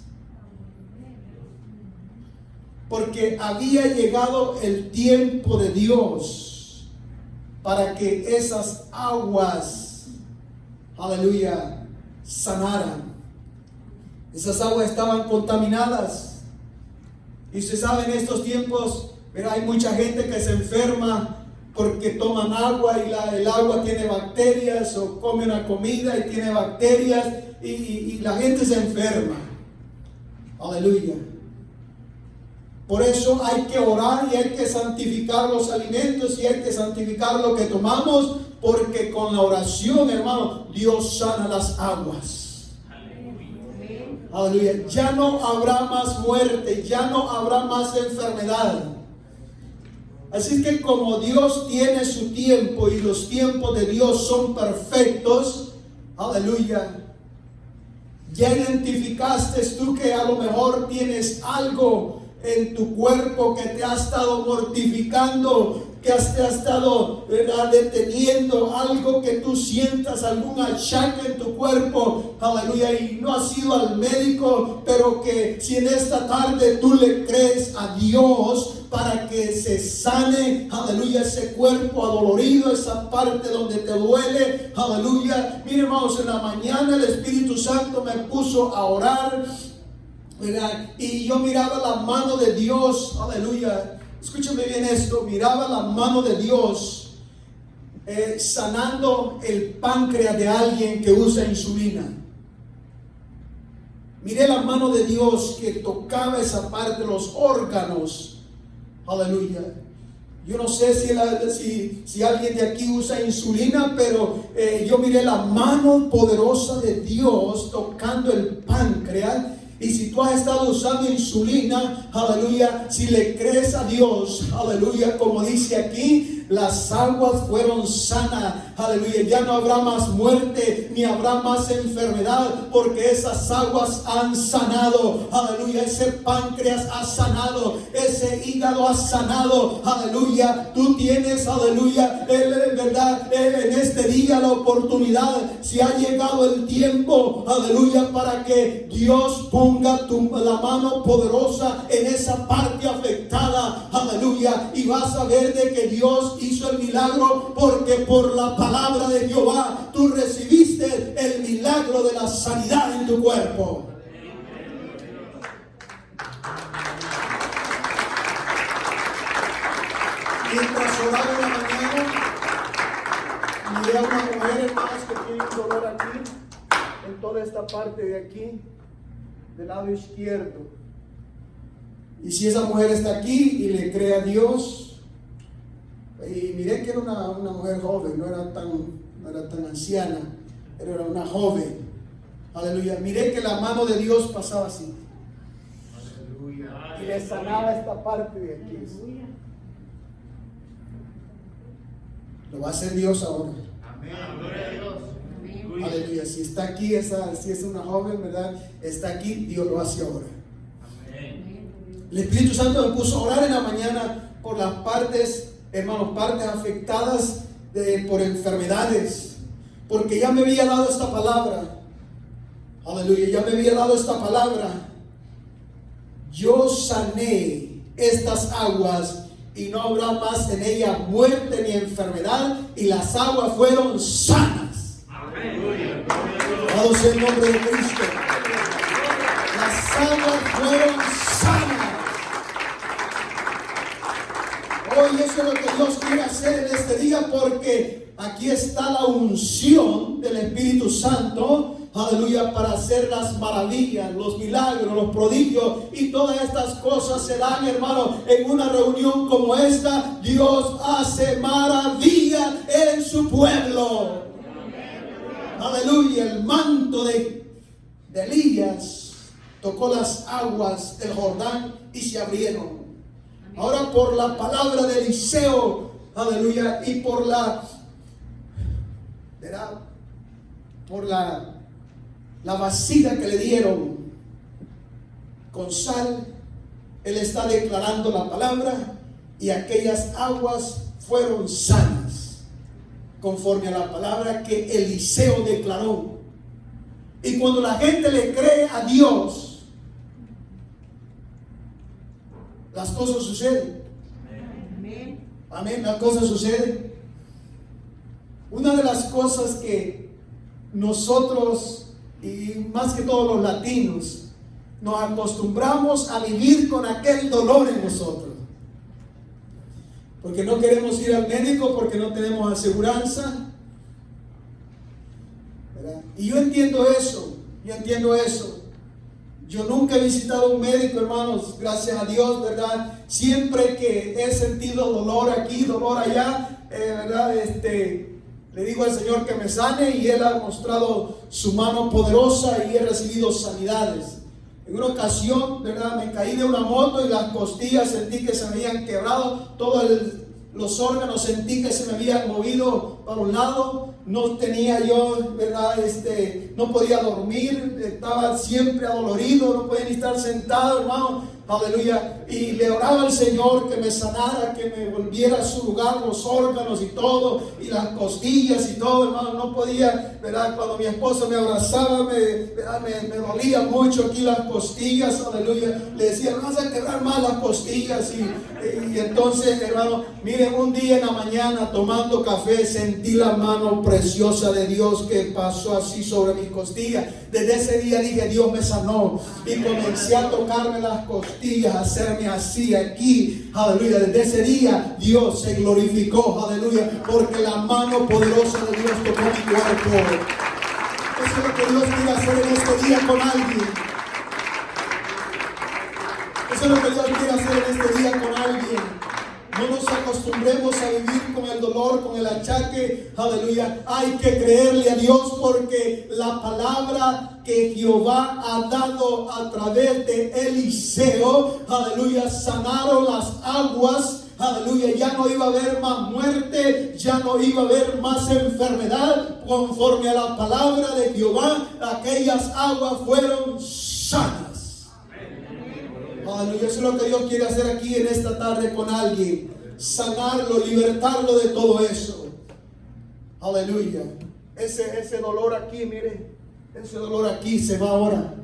Porque había llegado el tiempo de Dios para que esas aguas, aleluya, sanaran. Esas aguas estaban contaminadas. Y usted sabe, en estos tiempos, mira, hay mucha gente que se enferma porque toman agua y el agua tiene bacterias, o come una comida y tiene bacterias, y la gente se enferma. Aleluya. Por eso hay que orar y hay que santificar los alimentos y hay que santificar lo que tomamos, porque con la oración, hermano, Dios sana las aguas. Aleluya. Ya no habrá más muerte, ya no habrá más enfermedad. Así que como Dios tiene su tiempo y los tiempos de Dios son perfectos, aleluya, ya identificaste tú que a lo mejor tienes algo en tu cuerpo que te ha estado mortificando, que te ha estado, ¿verdad?, deteniendo, algo que tú sientas, algún achaque en tu cuerpo, aleluya, y no has ido al médico, pero que si en esta tarde tú le crees a Dios para que se sane, aleluya, ese cuerpo adolorido, esa parte donde te duele, aleluya. Miren, hermanos, en la mañana el Espíritu Santo me puso a orar, ¿verdad? Y yo miraba la mano de Dios, aleluya. Escúchame bien esto, miraba la mano de Dios sanando el páncreas de alguien que usa insulina. Miré la mano de Dios que tocaba esa parte, los órganos, aleluya. Yo no sé si alguien de aquí usa insulina, pero yo miré la mano poderosa de Dios tocando el páncreas. Y si tú has estado usando insulina, aleluya, si le crees a Dios, aleluya, como dice aquí, las aguas fueron sanas, aleluya. Ya no habrá más muerte, ni habrá más enfermedad, porque esas aguas han sanado, aleluya. Ese páncreas ha sanado, ese hígado ha sanado, aleluya. Tú tienes, aleluya, verdad, en este día la oportunidad, si ha llegado el tiempo, aleluya, para que Dios ponga la mano poderosa en esa parte afectada, aleluya, y vas a ver de que Dios hizo el milagro, porque por la palabra de Jehová tú recibiste el milagro de la sanidad en tu cuerpo. Mientras oraba en la mañana, miré a una mujer, hermanos, que tiene un dolor aquí, en toda esta parte de aquí, del lado izquierdo. Y si esa mujer está aquí y le cree a Dios, y miré que era una mujer joven, no era tan anciana, pero era una joven, aleluya. Miré que la mano de Dios pasaba así, aleluya, y le sanaba esta parte de aquí. Lo va a hacer Dios ahora. Amén. Aleluya. Si está aquí, si es una joven, ¿verdad? Está aquí, Dios lo hace ahora. Amén. El Espíritu Santo me puso a orar en la mañana por las partes, hermanos, partes afectadas por enfermedades, porque ya me había dado esta palabra. Aleluya, ya me había dado esta palabra. Yo sané estas aguas y no habrá más en ella muerte ni enfermedad, y las aguas fueron sanas. Amén. Alabado sea el nombre de Cristo. Las aguas fueron sanas. Hoy eso es lo que Dios quiere hacer en este día, porque aquí está la unción del Espíritu Santo, aleluya, para hacer las maravillas, los milagros, los prodigios, y todas estas cosas se dan, hermano, en una reunión como esta. Dios hace maravilla en su pueblo. Aleluya. El manto de Elías tocó las aguas del Jordán y se abrieron. Ahora, por la palabra de Eliseo, aleluya, y por la vasija que le dieron con sal, él está declarando la palabra, y aquellas aguas fueron sanas. conforme a la palabra que Eliseo declaró. Y cuando la gente le cree a Dios, las cosas suceden. Amén, las cosas suceden. Una de las cosas que nosotros, y más que todos los latinos, nos acostumbramos a vivir con aquel dolor en nosotros. Porque no queremos ir al médico, porque no tenemos aseguranza, ¿verdad? Y yo entiendo eso. Yo nunca he visitado un médico, hermanos, gracias a Dios, ¿verdad? Siempre que he sentido dolor aquí, dolor allá, ¿verdad? Le digo al Señor que me sane, y Él ha mostrado su mano poderosa y he recibido sanidades. En una ocasión, ¿verdad? Me caí de una moto y las costillas sentí que se me habían quebrado, los órganos sentí que se me habían movido para un lado. No tenía yo, ¿verdad? No podía dormir, estaba siempre adolorido, no podía ni estar sentado, hermano. Aleluya. Y le oraba al Señor que me sanara, que me volviera a su lugar los órganos y todo, y las costillas y todo, hermano. No podía, ¿verdad? Cuando mi esposa me abrazaba, me dolía mucho aquí las costillas, aleluya. Le decía, no vas a quebrar más las costillas. Y entonces, hermano, miren, un día en la mañana tomando café, sentí la mano preciosa de Dios que pasó así sobre mis costillas. Desde ese día dije, Dios me sanó, y comencé a tocarme las costillas, a hacerme así aquí, aleluya. Desde ese día Dios se glorificó, aleluya, porque la mano poderosa de Dios tocó mi cuerpo. Eso es lo que Dios quiere hacer en este día con alguien. Eso es lo que Dios quiere hacer en este día con alguien. No nos acostumbremos a vivir con el dolor, con el achaque, aleluya. Hay que creerle a Dios, porque la palabra que Jehová ha dado a través de Eliseo, aleluya, sanaron las aguas, aleluya. Ya no iba a haber más muerte, ya no iba a haber más enfermedad. Conforme a la palabra de Jehová, aquellas aguas fueron sanas. Aleluya, eso es lo que Dios quiere hacer aquí en esta tarde con alguien. Sanarlo, libertarlo de todo eso. Aleluya. Ese dolor aquí, mire, ese dolor aquí se va ahora.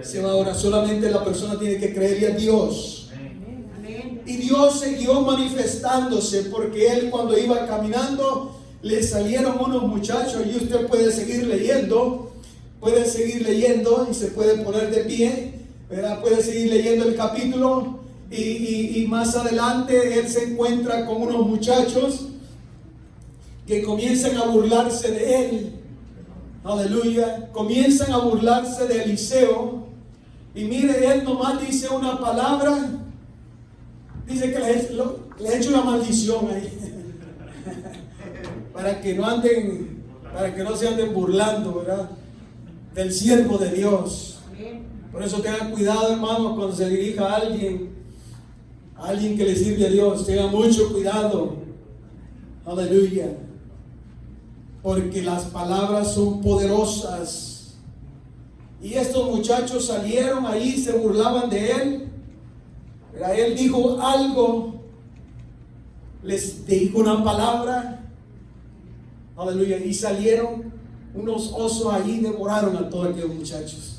Se va ahora. Solamente la persona tiene que creerle a Dios. Y Dios siguió manifestándose, porque Él, cuando iba caminando, le salieron unos muchachos. Y usted puede seguir leyendo y se puede poner de pie, ¿verdad? Puede seguir leyendo el capítulo, y más adelante él se encuentra con unos muchachos que comienzan a burlarse de él. Aleluya. Comienzan a burlarse de Eliseo, y mire, él nomás dice una palabra. Dice que le ha hecho una maldición ahí para que no se anden burlando, ¿verdad?, del siervo de Dios. Por eso tengan cuidado, hermanos, cuando se dirija a alguien que le sirve a Dios. Tengan mucho cuidado. Aleluya. Porque las palabras son poderosas. Y estos muchachos salieron ahí, se burlaban de él. Pero él dijo algo, les dijo una palabra. Aleluya. Y salieron unos osos allí, devoraron a todos aquellos muchachos.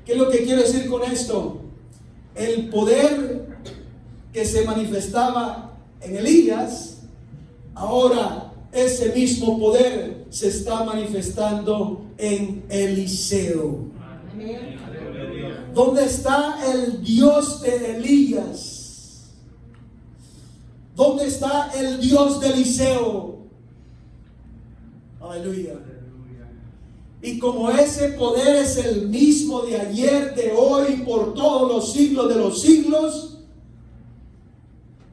¿Qué es lo que quiero decir con esto? El poder que se manifestaba en Elías, ahora ese mismo poder se está manifestando en Eliseo. ¿Dónde está el Dios de Elías? ¿Dónde está el Dios de Eliseo? Aleluya. Y como ese poder es el mismo de ayer, de hoy, por todos los siglos de los siglos,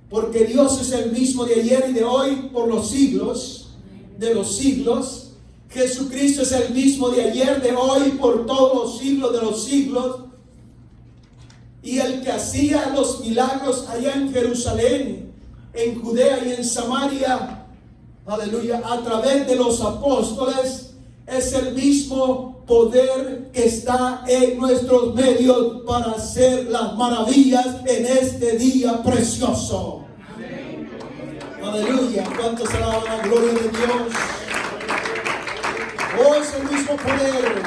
porque Dios es el mismo de ayer y de hoy, por los siglos de los siglos. Jesucristo es el mismo de ayer, de hoy, por todos los siglos de los siglos. Y el que hacía los milagros allá en Jerusalén, en Judea y en Samaria, aleluya, a través de los apóstoles, es el mismo poder que está en nuestros medios para hacer las maravillas en este día precioso. Aleluya. ¿Cuántos alaban la gloria de Dios? Oh, es el mismo poder.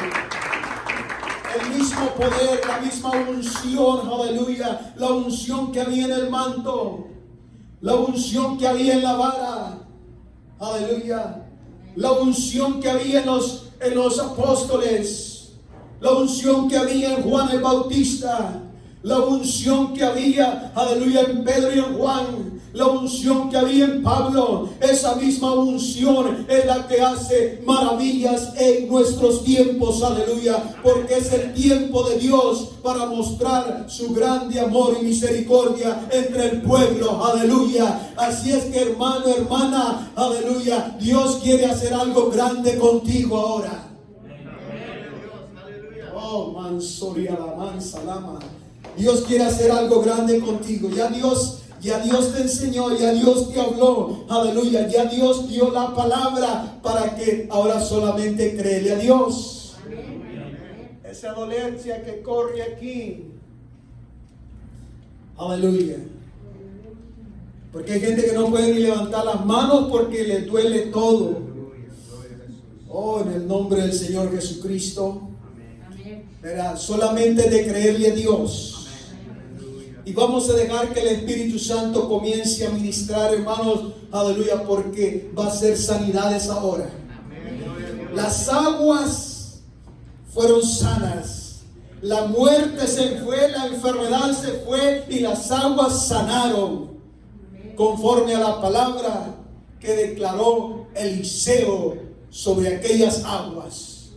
El mismo poder, la misma unción. Aleluya. La unción que había en el manto. La unción que había en la vara. Aleluya. La unción que había en los apóstoles. La unción que había en Juan el Bautista. La unción que había, aleluya, en Pedro y en Juan. La unción que había en Pablo. Esa misma unción es la que hace maravillas en nuestros tiempos, aleluya. Porque es el tiempo de Dios para mostrar su grande amor y misericordia entre el pueblo, aleluya. Así es que, hermano, hermana, aleluya, Dios quiere hacer algo grande contigo ahora. Oh, mansoria la mansa lama. Dios quiere hacer algo grande contigo. Ya Dios te enseñó, ya Dios te habló, aleluya. Ya Dios dio la palabra para que ahora solamente créele a Dios. Esa dolencia que corre aquí, aleluya. Porque hay gente que no puede ni levantar las manos porque le duele todo. Oh, en el nombre del Señor Jesucristo. Verá, solamente de creerle a Dios. Y vamos a dejar que el Espíritu Santo comience a ministrar, hermanos, aleluya, porque va a ser sanidades ahora. Las aguas fueron sanas, la muerte se fue, la enfermedad se fue y las aguas sanaron, conforme a la palabra que declaró Eliseo sobre aquellas aguas.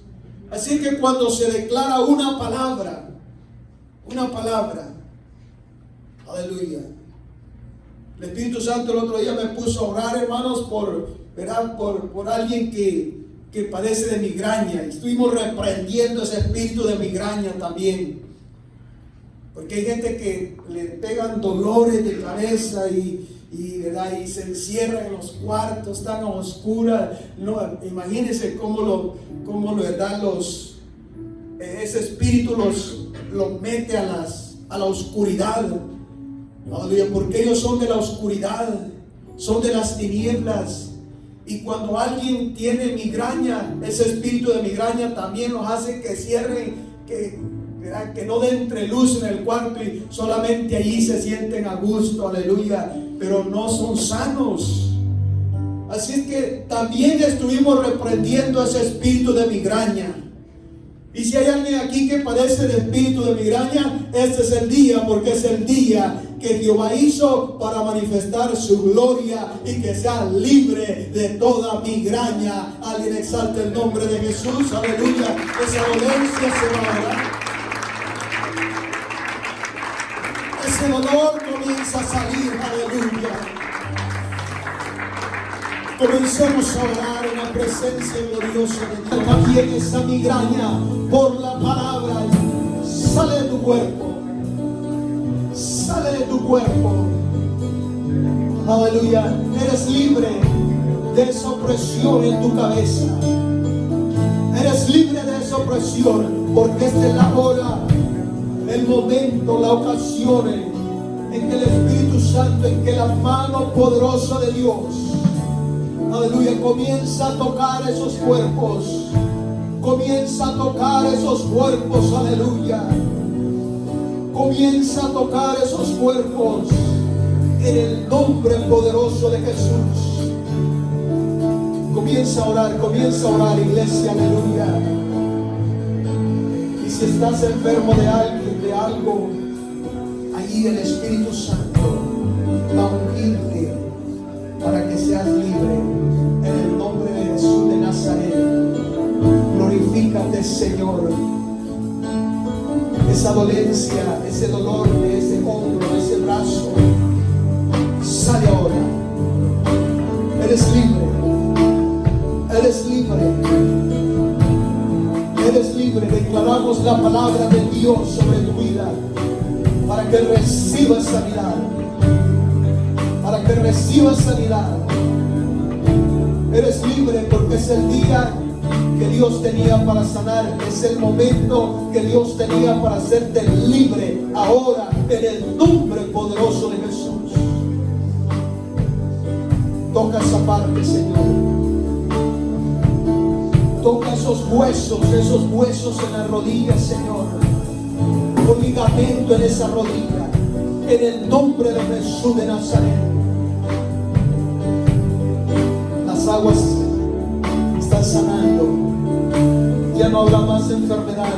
Así que cuando se declara una palabra, aleluya. El Espíritu Santo el otro día me puso a orar, hermanos, por alguien que padece de migraña. Estuvimos reprendiendo ese espíritu de migraña también. Porque hay gente que le pegan dolores de cabeza y se encierran en los cuartos tan oscuros. No, imagínense cómo ese espíritu los mete a la oscuridad. Aleluya, porque ellos son de la oscuridad, son de las tinieblas. Y cuando alguien tiene migraña, ese espíritu de migraña también los hace que cierren, que no den entre luz en el cuarto y solamente allí se sienten a gusto, aleluya, pero no son sanos. Así es que también estuvimos reprendiendo ese espíritu de migraña. Y si hay alguien aquí que padece de espíritu de migraña, este es el día, porque es el día que Jehová hizo para manifestar su gloria y que sea libre de toda migraña. Alguien exalte el nombre de Jesús, aleluya. Esa dolencia se va a dar. Ese dolor comienza a salir, aleluya. Comencemos a orar en la presencia gloriosa de Dios. También esa migraña por la palabra sale de tu cuerpo. Sale de tu cuerpo. Aleluya. Eres libre de esa opresión en tu cabeza. Eres libre de esa opresión, porque esta es la hora, el momento, la ocasión en que el Espíritu Santo, en que la mano poderosa de Dios, aleluya, comienza a tocar esos cuerpos. Comienza a tocar esos cuerpos, aleluya. Comienza a tocar esos cuerpos en el nombre poderoso de Jesús. Comienza a orar, iglesia, aleluya. Y si estás enfermo de alguien, de algo, ahí el Espíritu Santo va a ungirte para que seas libre en el nombre de Jesús de Nazaret. Glorifícate, Señor. Esa dolencia, ese dolor de ese hombro, de ese brazo, sale ahora. Eres libre. Eres libre. Eres libre. Declaramos la palabra de Dios sobre tu vida para que recibas sanidad. Para que recibas sanidad. Eres libre porque es el día que Dios tenía para sanar. Es el momento que Dios tenía para hacerte libre ahora en el nombre poderoso de Jesús. Toca esa parte, Señor. Toca esos huesos en las rodillas, Señor. Un ligamento en esa rodilla, en el nombre de Jesús de Nazaret. Las aguas están sanando. Ya no habrá más enfermedad.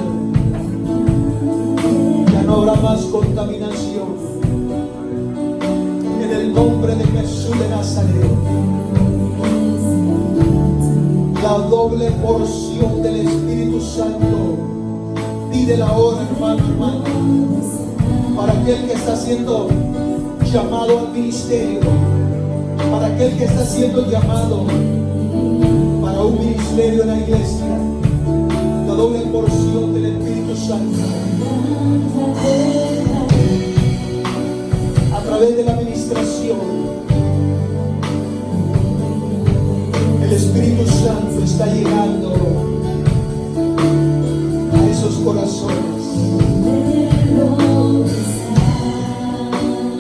Ya no habrá más contaminación. En el nombre de Jesús de Nazaret. La doble porción del Espíritu Santo. Pídela ahora, hermano, hermana, para aquel que está siendo llamado al ministerio, para aquel que está siendo llamado para un ministerio en la iglesia. La doble porción del Espíritu Santo. A través de la administración, el Espíritu Santo está llegando a esos corazones.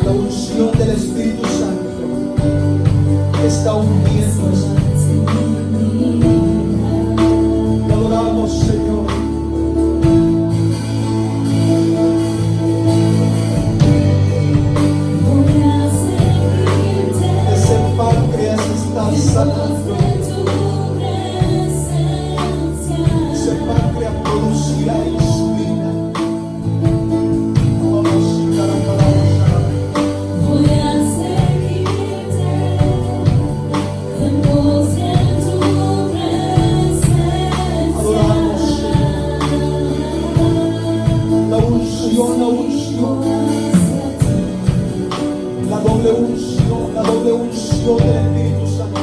La unción del Espíritu Santo está hundiendo. Te adoramos, Señor. Ese páncreas está sanando. Ese páncreas producirá insulina. La doble unción del Espíritu Santo.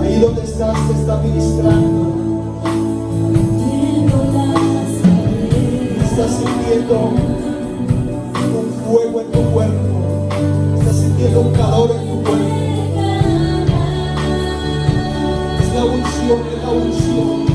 Ahí donde estás, te está ministrando. Estás sintiendo un fuego en tu cuerpo. Estás sintiendo un calor en tu cuerpo. Es la unción, es la unción.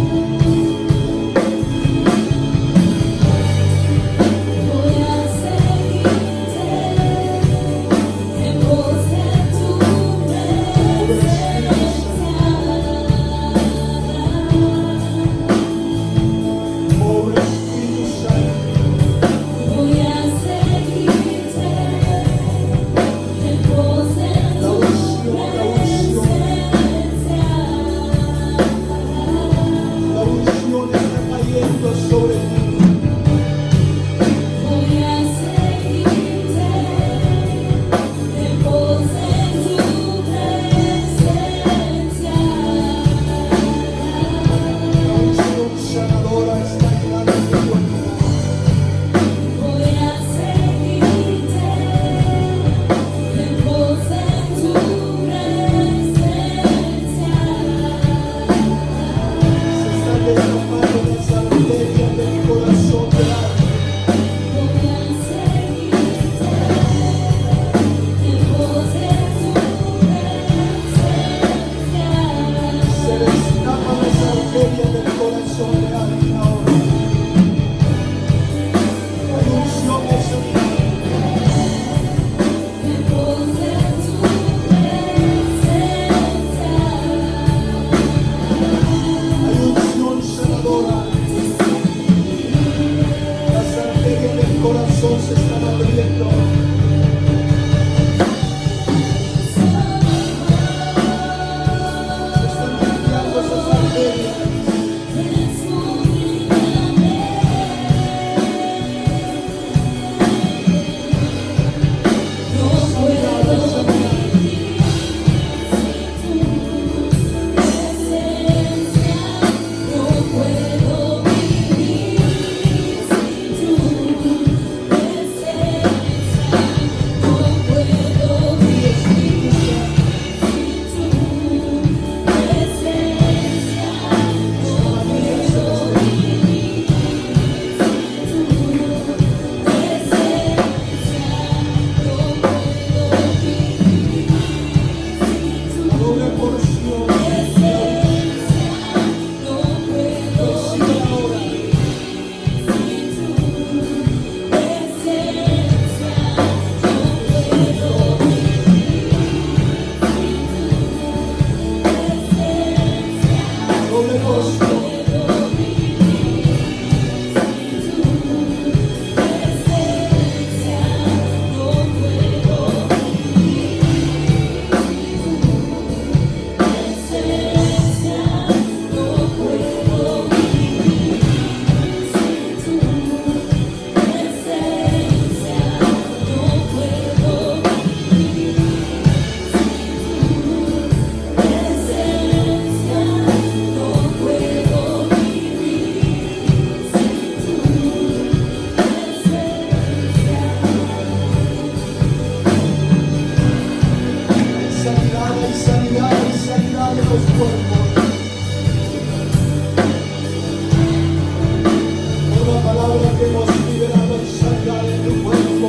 Toda palabra que hemos liberado y sacado de tu cuerpo,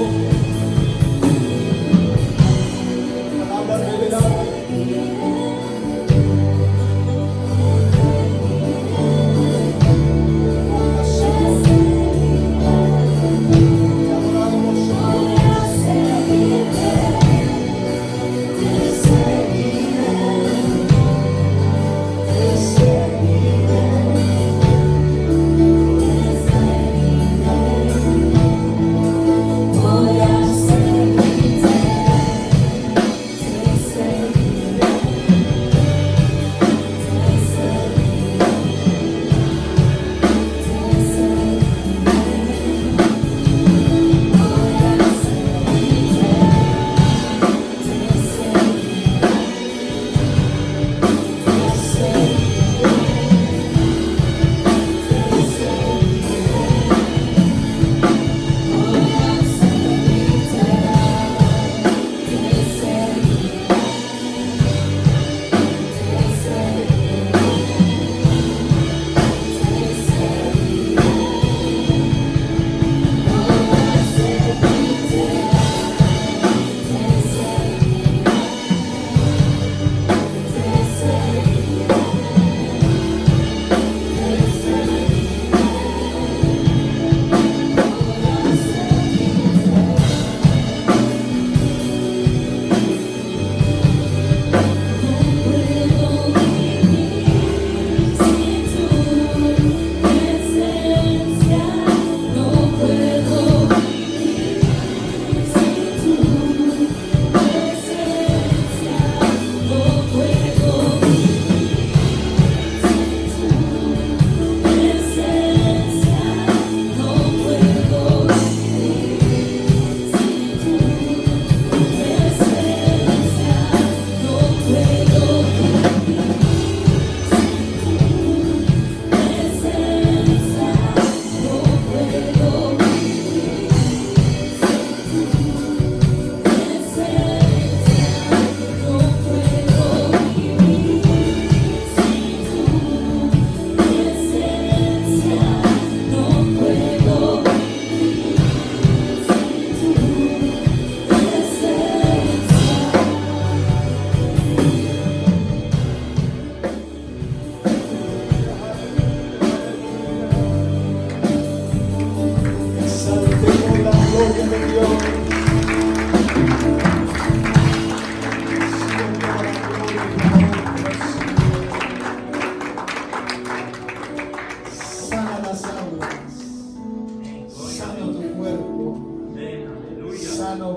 palabra revelada.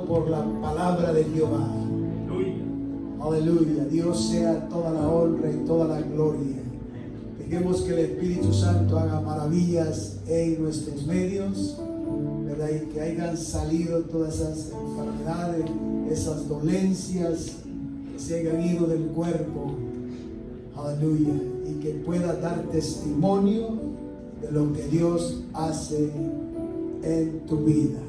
Por la palabra de Jehová. Aleluya. Dios sea toda la honra y toda la gloria. Dejemos que el Espíritu Santo haga maravillas en nuestros medios, ¿verdad? Y que hayan salido todas esas enfermedades, esas dolencias, que se hayan ido del cuerpo. Aleluya. Y que pueda dar testimonio de lo que Dios hace en tu vida.